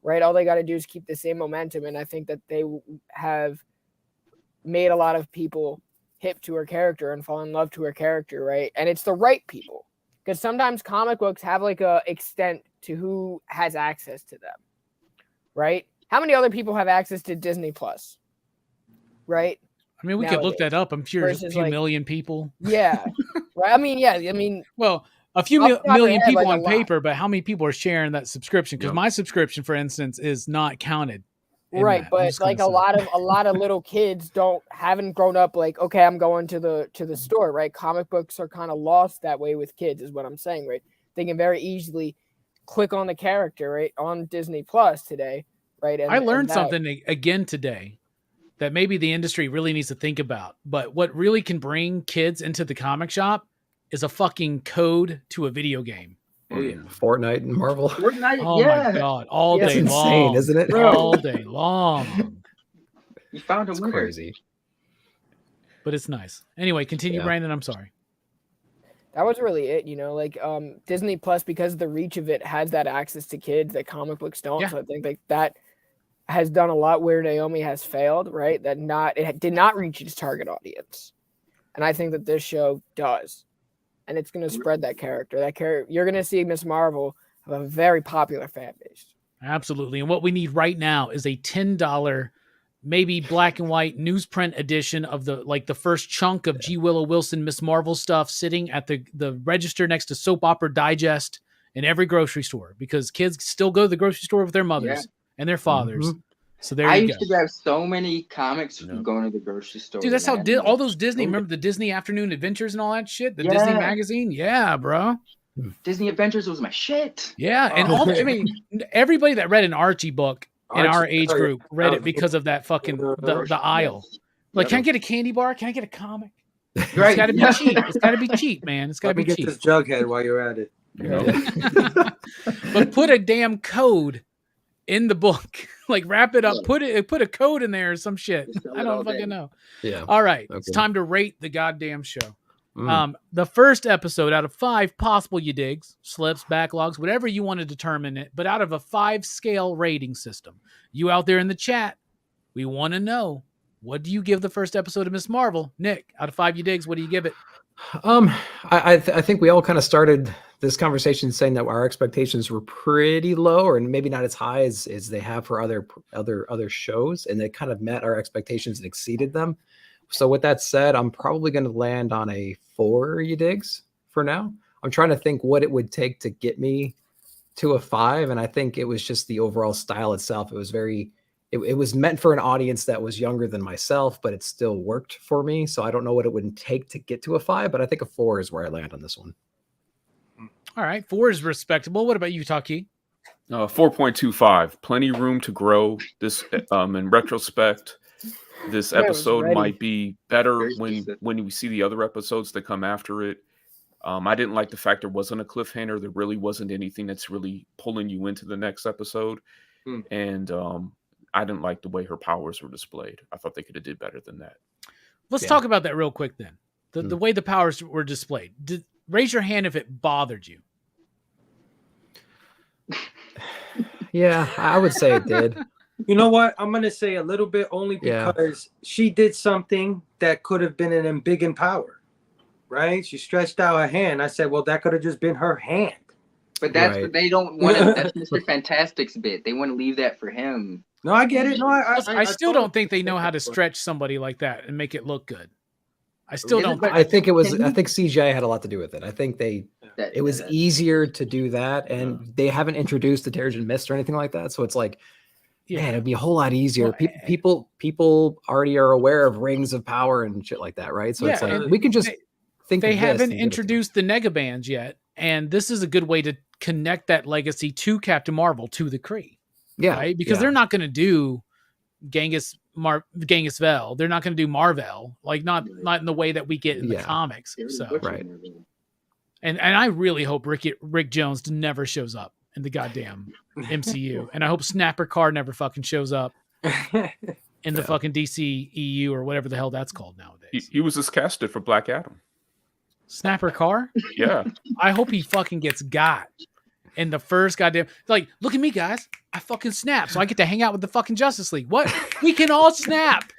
right? All they got to do is keep the same momentum, and I think that they have made a lot of people hip to her character and fall in love to her character, right? And it's the right people, because sometimes comic books have like a extent to who has access to them, right? How many other people have access to Disney Plus, right? I mean, we could look that up. I'm sure there's a few like, million people. Yeah, right. I mean, well, a few million people like on paper, but how many people are sharing that subscription? Because my subscription, for instance, is not counted. Right, but like a lot of little kids haven't grown up like, okay, I'm going to the store, right? Comic books are kind of lost that way with kids, is what I'm saying, right? They can very easily click on the character, right, on Disney Plus today, right? And I learned something again today that maybe the industry really needs to think about. But what really can bring kids into the comic shop is a fucking code to a video game. Oh, yeah. Fortnite and Marvel. Fortnite, Oh my God. All That's day insane, long. isn't it? All day long. You found a winner. Crazy. But it's nice. Anyway, continue, Yeah. Brandon. I'm sorry. That was really it, like Disney Plus, because the reach of it has that access to kids that comic books don't. Yeah. So I think like that has done a lot where Naomi has failed, right? It did not reach its target audience. And I think that this show does. And it's going to spread that character. You're going to see Ms. Marvel have a very popular fan base. Absolutely. And what we need right now is a $10, maybe black and white newsprint edition of the first chunk of G. Willow Wilson, Ms. Marvel stuff sitting at the register next to Soap Opera Digest in every grocery store, because kids still go to the grocery store with their mothers and their fathers. Mm-hmm. So there I you go. used to grab so many comics from going to the grocery store. Dude, that's how all those Disney, remember the Disney Afternoon Adventures and all that shit? The Disney magazine? Yeah, bro. Disney Adventures was my shit. Yeah, and everybody that read an Archie book in our Archie, age oh, yeah. group read it because of that fucking the aisle. Like, Yep. can I get a candy bar? Can I get a comic? It's Right. got to be cheap. It's got to be cheap, man. It's got to Let me be get cheap. this Jughead while you're at it. You know, But put a damn code in the book. Like, wrap it up. Put a code in there or some shit. Just sell I it all don't day. fucking know. Yeah. All right, it's Okay. time to rate the goddamn show. Mm. The first episode out of 5 possible you digs, slips, backlogs, whatever you want to determine it, but out of a 5-scale rating system. You out there in the chat, we want to know, what do you give the first episode of Miss Marvel? Nick, out of 5 you digs, what do you give it? I think we all kind of started this conversation saying that our expectations were pretty low, or maybe not as high as they have for other shows, and they kind of met our expectations and exceeded them. So with that said, I'm probably going to land on a 4 you digs for now. I'm trying to think what it would take to get me to a 5, and I think it was just the overall style itself. It was it was meant for an audience that was younger than myself, but it still worked for me. So I don't know what it would take to get to a 5, but I think a 4 is where I land on this one. All right, 4 is respectable. What about you, Taki? 4.25. Plenty room to grow. This, in retrospect, this Yeah, it was episode ready. might be better Very when specific. we see the other episodes that come after it. I didn't like the fact there wasn't a cliffhanger. There really wasn't anything that's really pulling you into the next episode. Hmm. And I didn't like the way her powers were displayed. I thought they could have did better than that. Let's Yeah. talk about that real quick then. The way the powers were displayed. Raise your hand if it bothered you. Yeah, I would say it did. You know what? I'm gonna say a little bit only Yeah. because she did something that could have been an embiggen power, right? She stretched out her hand. I said, well, that could have just been her hand. But that's Right. what they don't want to. That's Mr. Fantastic's bit. They want to leave that for him. No, I get it. No, I still totally don't think they know how to get it. stretch somebody like that and make it look good. I still don't. But- I think CGI had a lot to do with it. I think it was that- easier to do that, and they haven't introduced the Terrigen Mist or anything like that. So it's like, man, it'd be a whole lot easier. Well, People already are aware of rings of power and shit like that, right? So it's Yeah, like and we can just think they of this haven't and give it to them. introduced the Negabands yet, and this is a good way to connect that legacy to Captain Marvel, to the Kree, Yeah, right? Because yeah. they're not going to do Genghis Vel. They're not going to do Marvel, like not in the way that we get in the Yeah. comics. They already So, butchered right. him. and I really hope Rick Jones never shows up in the goddamn MCU, and I hope Snapper Carr never fucking shows up in the fucking DC EU or whatever the hell that's called nowadays. He was just casted for Black Adam. Snapper Carr? Yeah. I hope he fucking gets got in the first goddamn. Like, look at me, guys. I fucking snap, so I get to hang out with the fucking Justice League. What? We can all snap.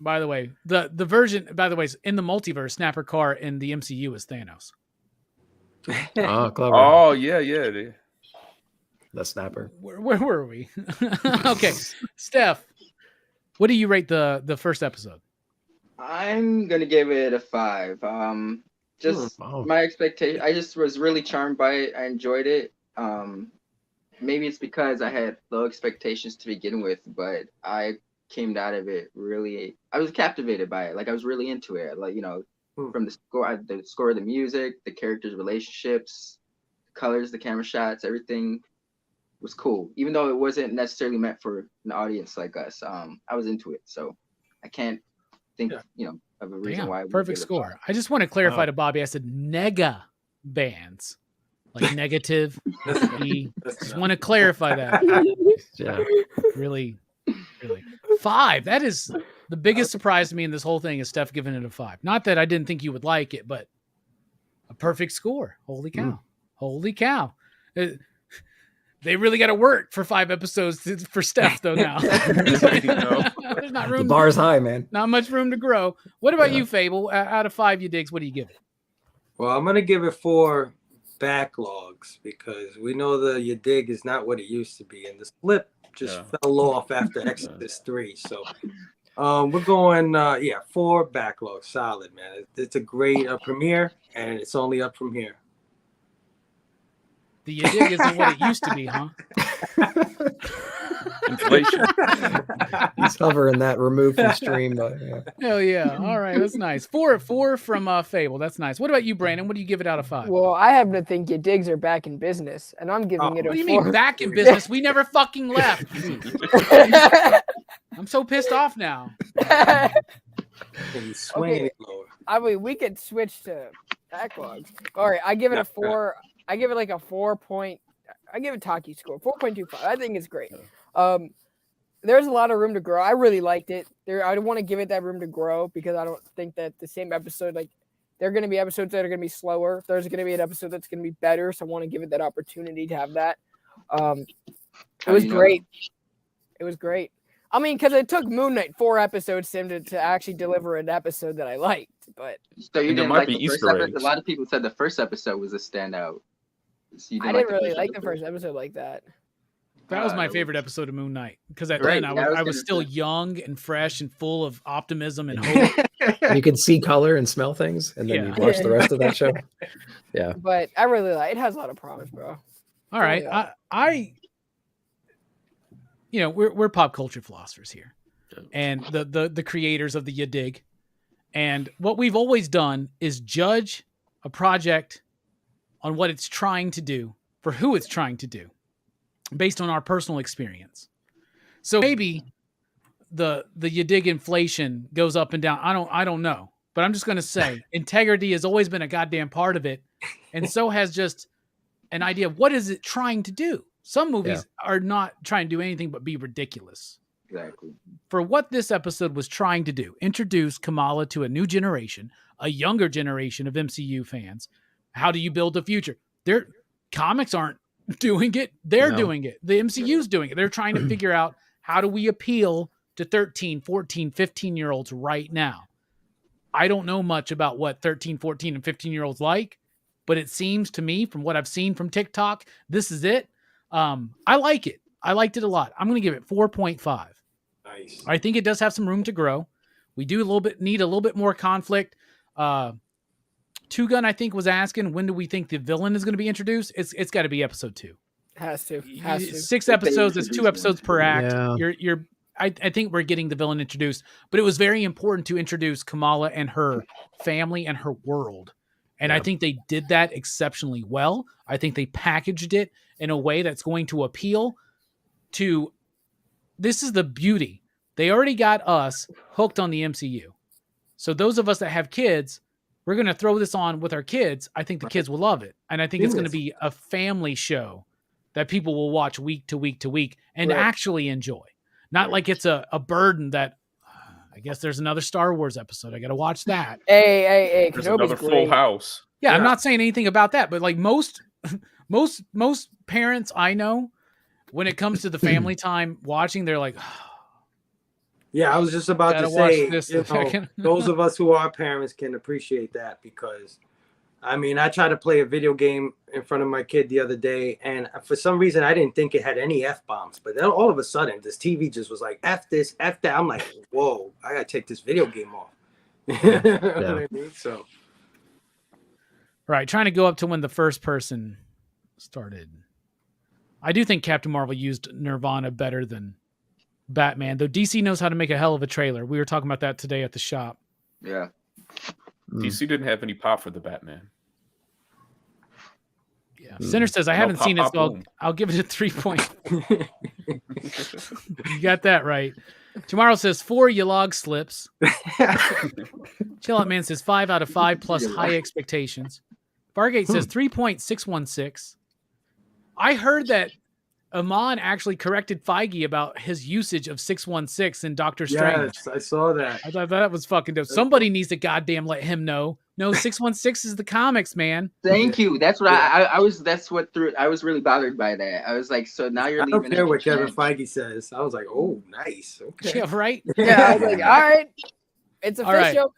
By the way, the version, by the way, is in the multiverse, Snapper Carr in the MCU is Thanos. Oh, clever. Oh, yeah. The snapper. Where were we? Okay, Steph, what do you rate the first episode? I'm gonna give it a 5. Just Wow. my expectation. I just was really charmed by it. I enjoyed it. Maybe it's because I had low expectations to begin with, but I came out of it really. I was captivated by it. Like, I was really into it. Like, from the score of the music, the characters' relationships, the colors, the camera shots, everything was cool. Even though it wasn't necessarily meant for an audience like us, I was into it. So I can't think, of a reason Damn, why. I would perfect give it a score. 5. I just want to clarify Wow. to Bobby. I said nega bands, like negative. Just want to clarify that. Yeah. Really. 5. That is the biggest surprise to me in this whole thing is Steph giving it a 5. Not that I didn't think you would like it, but a perfect score. Holy cow. Holy cow. They really got to work for 5 episodes for Steph though now. There's not The room. bar's high, man. Not much room to grow. What about Yeah. you, Fable? Out of 5 you digs, what do you give it? Well, I'm gonna give it 4 backlogs because we know the your dig is not what it used to be, and the slip just fell off after Exodus 3. So we're going 4 backlogs, solid, man. It's a great premiere, and it's only up from here. The dig isn't what it used to be, huh? Inflation. He's hovering that removed from stream. Yeah. Hell yeah. All right. That's nice. Four from Fable. That's nice. What about you, Brandon? What do you give it out of 5? Well, I happen to think your digs are back in business, and I'm giving it a What do you 4. mean back in business? We never fucking left. I'm so pissed off now. He's swinging it lower. I mean, we could switch to backlogs. All right, I give it a 4. I give it like a 4 point. I give it Taki score 4.25. I think it's great. There's a lot of room to grow. I really liked it. I don't want to give it that room to grow because I don't think that the same episode, like, there are going to be episodes that are going to be slower. There's going to be an episode that's going to be better. So I want to give it that opportunity to have that. It was great. It was great. I mean, because it took Moon Knight 4 episodes to actually deliver an episode that I liked. But so you didn't might like be the first Easter episode? eggs. A lot of people said the first episode was a standout. So I didn't really like the first episode like that. That was my favorite episode of Moon Knight because at Right, then yeah, I was still young and fresh and full of optimism and hope. You could see color and smell things, and then Yeah. you watch the rest of that show. Yeah. But I really like it. Has a lot of promise, bro. All right, yeah. I we're pop culture philosophers here, and the creators of the Ya Dig, and what we've always done is judge a project on what it's trying to do for who it's trying to do, based on our personal experience. So maybe the Ya Dig inflation goes up and down. I don't know, but I'm just going to say integrity has always been a goddamn part of it, and so has just an idea of what is it trying to do. Some movies are not trying to do anything but be ridiculous. Exactly. For what this episode was trying to do, introduce Kamala to a new generation, a younger generation of MCU fans. How do you build the future? Their comics aren't doing it. They're doing it. The MCU's doing it. They're trying to figure out how do we appeal to 13, 14, 15-year-olds right now. I don't know much about what 13, 14, and 15-year-olds like, but it seems to me from what I've seen from TikTok, this is it. I like it. I liked it a lot. I'm going to give it 4.5. Nice. I think it does have some room to grow. We do need a little bit more conflict. Two Gun, I think, was asking, when do we think the villain is going to be introduced? It's got to be episode 2. Has to. 6 episodes. It's 2 episodes per act. Yeah. I think we're getting the villain introduced, but it was very important to introduce Kamala and her family and her world. And I think they did that exceptionally well. I think they packaged it in a way that's going to appeal to, this is the beauty. They already got us hooked on the MCU. So those of us that have kids, we're going to throw this on with our kids. I think the kids will love it. And I think it's going to be a family show that people will watch week to week to week and actually enjoy. Not like it's a burden that, I guess there's another Star Wars episode. I got to watch that. Hey. There's Kenobi's another great. Full House. Yeah, I'm not saying anything about that, but like most parents I know, when it comes to the family time watching, they're like, Yeah, I was just about Gotta to watch say, this you know, those of us who are parents can appreciate that because, I mean, I tried to play a video game in front of my kid the other day, and for some reason, I didn't think it had any F-bombs, but then all of a sudden, this TV just was like, F this, F that. I'm like, whoa, I gotta take this video game off. You know what I mean? So, right, trying to go up to when the first person started. I do think Captain Marvel used Nirvana better than Batman, though DC knows how to make a hell of a trailer. We were talking about that today at the shop. Yeah. DC didn't have any pop for the Batman. Yeah. Sinner says, I No haven't pop, seen it, pop, so boom. I'll give it a 3 point. You got that right. Tomorrow says 4 Yalog slips. Chill Out Man says 5 out of 5 plus high expectations. Fargate says 3.616. I heard that Amon actually corrected Feige about his usage of 616 in Doctor Strange. yes, I saw that. I thought that was fucking dope. Somebody needs to goddamn let him know. No, 616 is the comics, man. Thank you. That's what I was. That's what threw. I was really bothered by that. I was like, so now you're I leaving. don't care it what to Kevin chance. Feige says. I was like, oh, nice. Okay. Yeah, right? Yeah, I was like, all right, it's All right. official.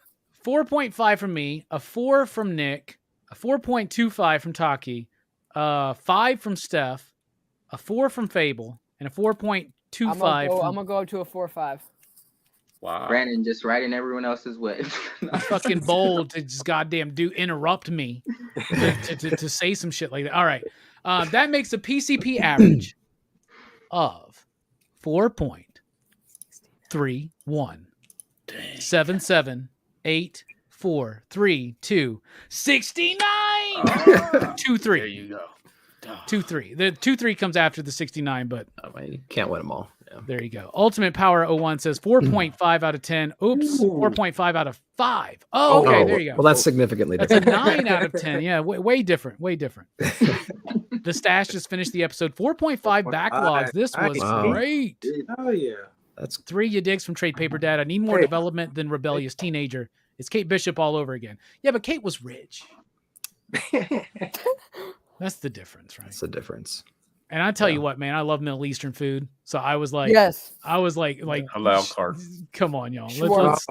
4.5 from me, a 4 from Nick, a 4.25 from Taki, 5 from Steph, a 4 from Fable, and a 4.25 I'm gonna from go up to a 4.5. Wow. Brandon just riding everyone else's way. fucking bold to just goddamn interrupt me to say some shit like that. All right. That makes a PCP average of 4.31. 77843 69. 23. There you go. 23. The 23 comes after the 69, but You can't win them all. Yeah. there you go. Ultimate Power 01 says 4.5 out of 10. Oops, 4.5 out of 5. Oh, okay, there you go. Well, that's significantly That's a different. 9 out of 10. Yeah, way different. Way different. The Stash just finished the episode 4.5 backlogs. This was Wow. great. Oh yeah. That's 3 you digs from Trade Paper Dad. I need more Hey. development than rebellious teenager. It's Kate Bishop all over again. Yeah, but Kate was rich. That's the difference, right? that's the difference. And I tell Yeah. you what, man, I love Middle Eastern food. So I was like, Yes. I was like, Allow cart. come on, y'all. Sure. Let's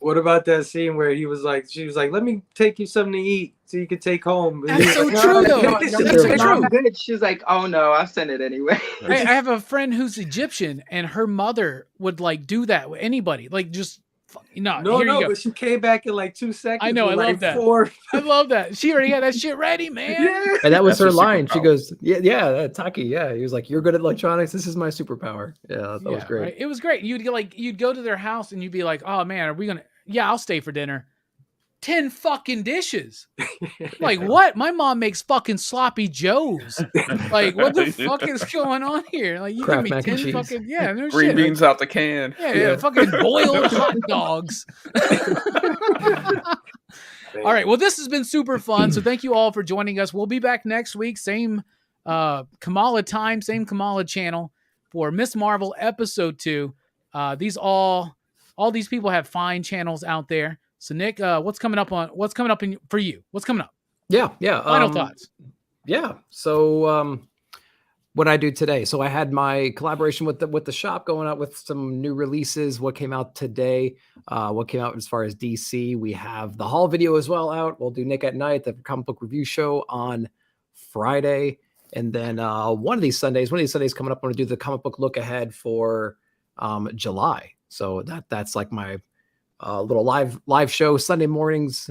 What about that scene where she was like, let me take you something to eat so you can take home. That's so Like, true, no, though. no, That's no, so no, true. no. Good. She's like, oh no, I'll send it anyway. I have a friend who's Egyptian, and her mother would like do that with anybody, like just here you go. But she came back in like 2 seconds. I know, with I like love that. 4. I love that. She already had that shit ready, man. Yeah. And that was That's her her line. She superpower. goes, yeah, Taki. Yeah. He was like, you're good at electronics. This is my superpower. Yeah, that was Yeah, great. right? It was great. You'd go to their house and you'd be like, oh man, are we gonna? Yeah, I'll stay for dinner. 10 fucking dishes. Like what? My mom makes fucking sloppy joes. Like what the fuck is going on here? Like you Kraft give me mac and 10 cheese. fucking no Green shit. beans out the can. Yeah, fucking boiled hot dogs. All right. Well, this has been super fun. So thank you all for joining us. We'll be back next week. Same Kamala time, same Kamala channel for Miss Marvel episode 2. These all these people have fine channels out there. So Nick, what's coming up for you? What's coming up? Yeah. Final thoughts. Yeah. So what I do today. So I had my collaboration with the shop going out with some new releases. What came out today? What came out as far as DC? We have the haul video as well out. We'll do Nick at Night, the comic book review show on Friday, and then one of these Sundays coming up. I'm going to do the comic book look ahead for July. So that's like my little live show Sunday mornings.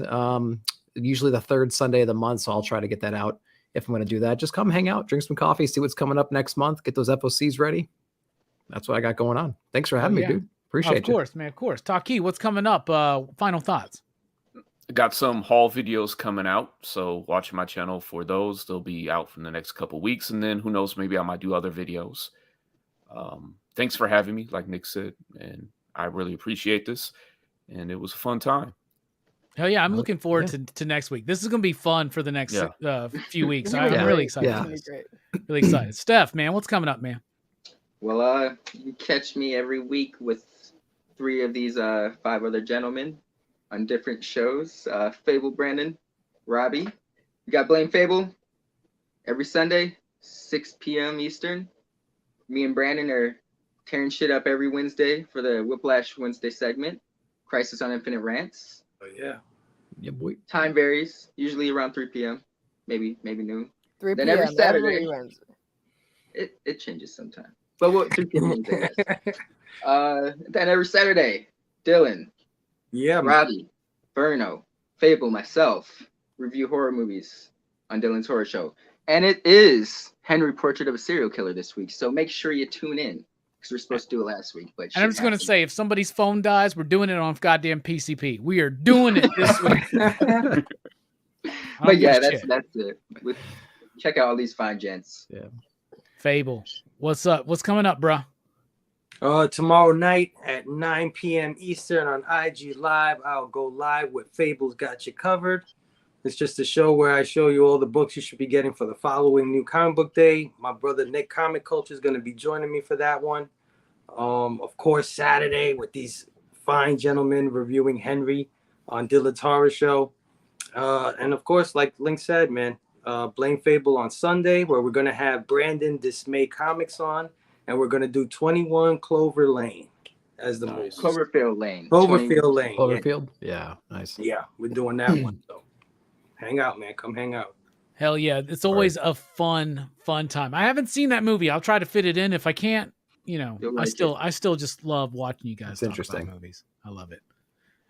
Usually the third Sunday of the month. So I'll try to get that out. If I'm going to do that, just come hang out, drink some coffee, see what's coming up next month, get those FOCs ready. That's what I got going on. Thanks for having me, dude. Appreciate it. Of course, man. Of course. Taki, what's coming up? Final thoughts. Got some haul videos coming out, so watch my channel for those. They'll be out for the next couple weeks, and then who knows, maybe I might do other videos. Thanks for having me, like Nick said, and I really appreciate this, and it was a fun time. Hell yeah, I'm looking forward to next week. This is going to be fun for the next few weeks. I'm Yeah. really excited. Yeah. for this. Really excited. Steph, man, what's coming up, man? Well, you can catch me every week with 3 of these 5 other gentlemen on different shows. Fable Brandon, Robbie. You got Blame Fable every Sunday, 6 p.m. Eastern. Me and Brandon are tearing shit up every Wednesday for the Whiplash Wednesday segment. Crisis on Infinite Rants. Oh, yeah. Yeah, boy. Time varies, usually around 3 p.m., maybe noon. 3 Then p.m. every Saturday. every Wednesday. It changes sometimes. But what 3 p.m. means, I guess. Then every Saturday, Dylan, Yeah, man. Robbie, Verno, Fable, myself, review horror movies on Dylan's Horror Show. And it is Henry Portrait of a Serial Killer this week, so make sure you tune in. Because we were supposed to do it last week, but And I'm just going to say, if somebody's phone dies, we're doing it on goddamn PCP. We are doing it this week. But yeah, that's it. Check out all these fine gents. Yeah. Fable. What's up? What's coming up, bro? Tomorrow night at 9 p.m. Eastern on IG Live, I'll go live with Fable's Got You Covered. It's just a show where I show you all the books you should be getting for the following new comic book day. My brother Nick Comic Culture is going to be joining me for that one. Of course, Saturday with these fine gentlemen reviewing Henry on Dylan's Horror Show. And of course, like Link said, man, Blame Fable on Sunday, where we're going to have Brandon Dismay Comics on, and we're going to do 21 Clover Lane as the movie. Cloverfield Lane. Cloverfield Lane. Cloverfield? Yeah, nice. Yeah, we're doing that one. So hang out, man. Come hang out. Hell yeah. It's always a fun time. I haven't seen that movie. I'll try to fit it in. If I can't, You'll I like still just love watching you guys It's talk interesting. about movies. I love it.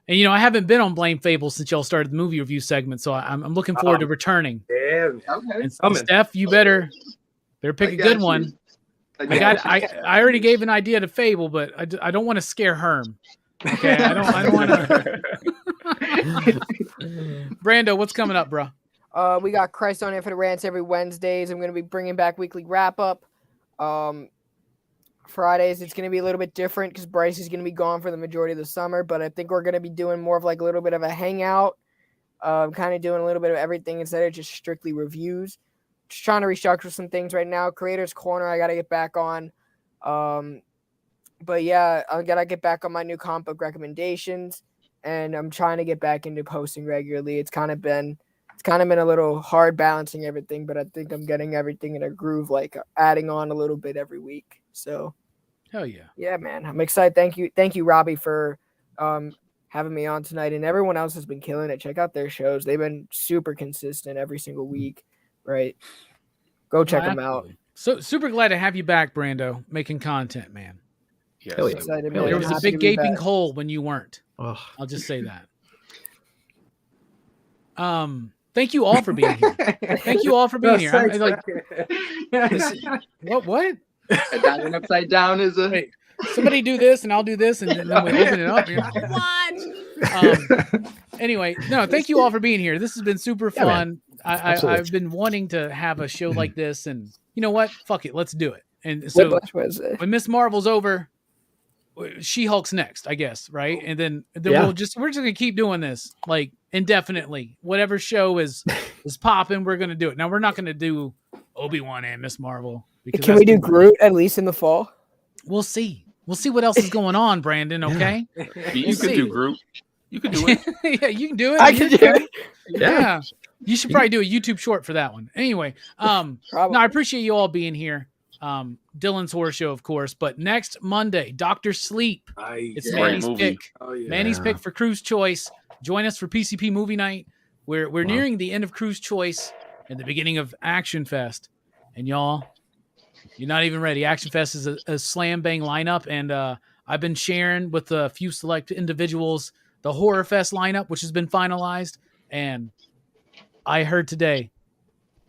And, I haven't been on Blame Fable since y'all started the movie review segment, so I'm looking forward to returning. Yeah. Okay. And coming. Steph, you better pick I a got good you. one. I already gave an idea to Fable, but I don't want to scare Herm. Okay, I don't want to. Brando, what's coming up, bro? We got Christ on Infinite Rants every Wednesdays. I'm going to be bringing back weekly wrap up. Fridays, it's going to be a little bit different because Bryce is going to be gone for the majority of the summer, but I think we're going to be doing more of like a little bit of a hangout, kind of doing a little bit of everything instead of just strictly reviews. Just trying to restructure some things right now. Creators Corner, I got to get back on. But yeah, I got to get back on my new comic book recommendations, and I'm trying to get back into posting regularly. It's kind of been a little hard balancing everything, but I think I'm getting everything in a groove, like adding on a little bit every week. So, hell yeah. Yeah, man. I'm excited. Thank you, Robbie, for having me on tonight. And everyone else has been killing it. Check out their shows. They've been super consistent every single week. Right. Go check them out. So super glad to have you back, Brando, making content, man. Yes. Hell yeah. Excited, man. There was a big gaping hole when you weren't. Oh. I'll just say that. Thank you all for being here. Thank you all for being here. I'm like, what? A diamond upside down is a. Wait, somebody do this, and I'll do this, and then we open it up. You're like, what? Anyway, no, thank you all for being here. This has been super fun. I've been wanting to have a show like this, and you know what? Fuck it, let's do it. And so when Miss Marvel's over, She-Hulk's next, I guess, right? And then we're just gonna keep doing this like indefinitely. Whatever show is popping, we're gonna do it. Now we're not gonna do Obi-Wan and Miss Marvel. Can we do Groot at least in the fall? We'll see. We'll see what else is going on, Brandon. Okay. You can do Groot. You can do it. Yeah, you can do it. I can do it. Yeah. You should probably do a YouTube short for that one. Anyway, no, I appreciate you all being here. Dylan's Horror Show, of course, but next Monday, Dr. Sleep. It's Manny's pick. Oh, yeah. Manny's pick for Crew's Choice. Join us for PCP Movie Night. We're nearing the end of Crew's Choice and the beginning of Action Fest. And y'all, you're not even ready. Action Fest is a slam bang lineup, and I've been sharing with a few select individuals the Horror Fest lineup, which has been finalized, and I heard today,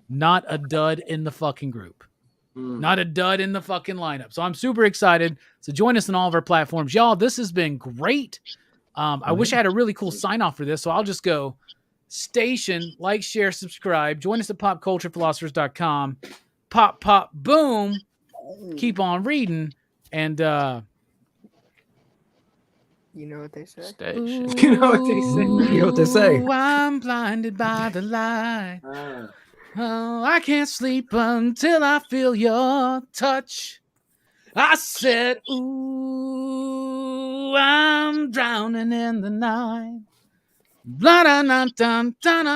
not a dud in the fucking group. Not a dud in the fucking lineup. So I'm super excited. So join us on all of our platforms. Y'all, this has been great. I wish I had a really cool sign off for this. So I'll just go station, like, share, subscribe. Join us at popculturephilosophers.com. Pop, pop, boom. Keep on reading. And you know what they say. Station. You know what they say. I'm blinded by the light. Oh, I can't sleep until I feel your touch. I said, ooh, I'm drowning in the night. Blah, da, da, da, da, da.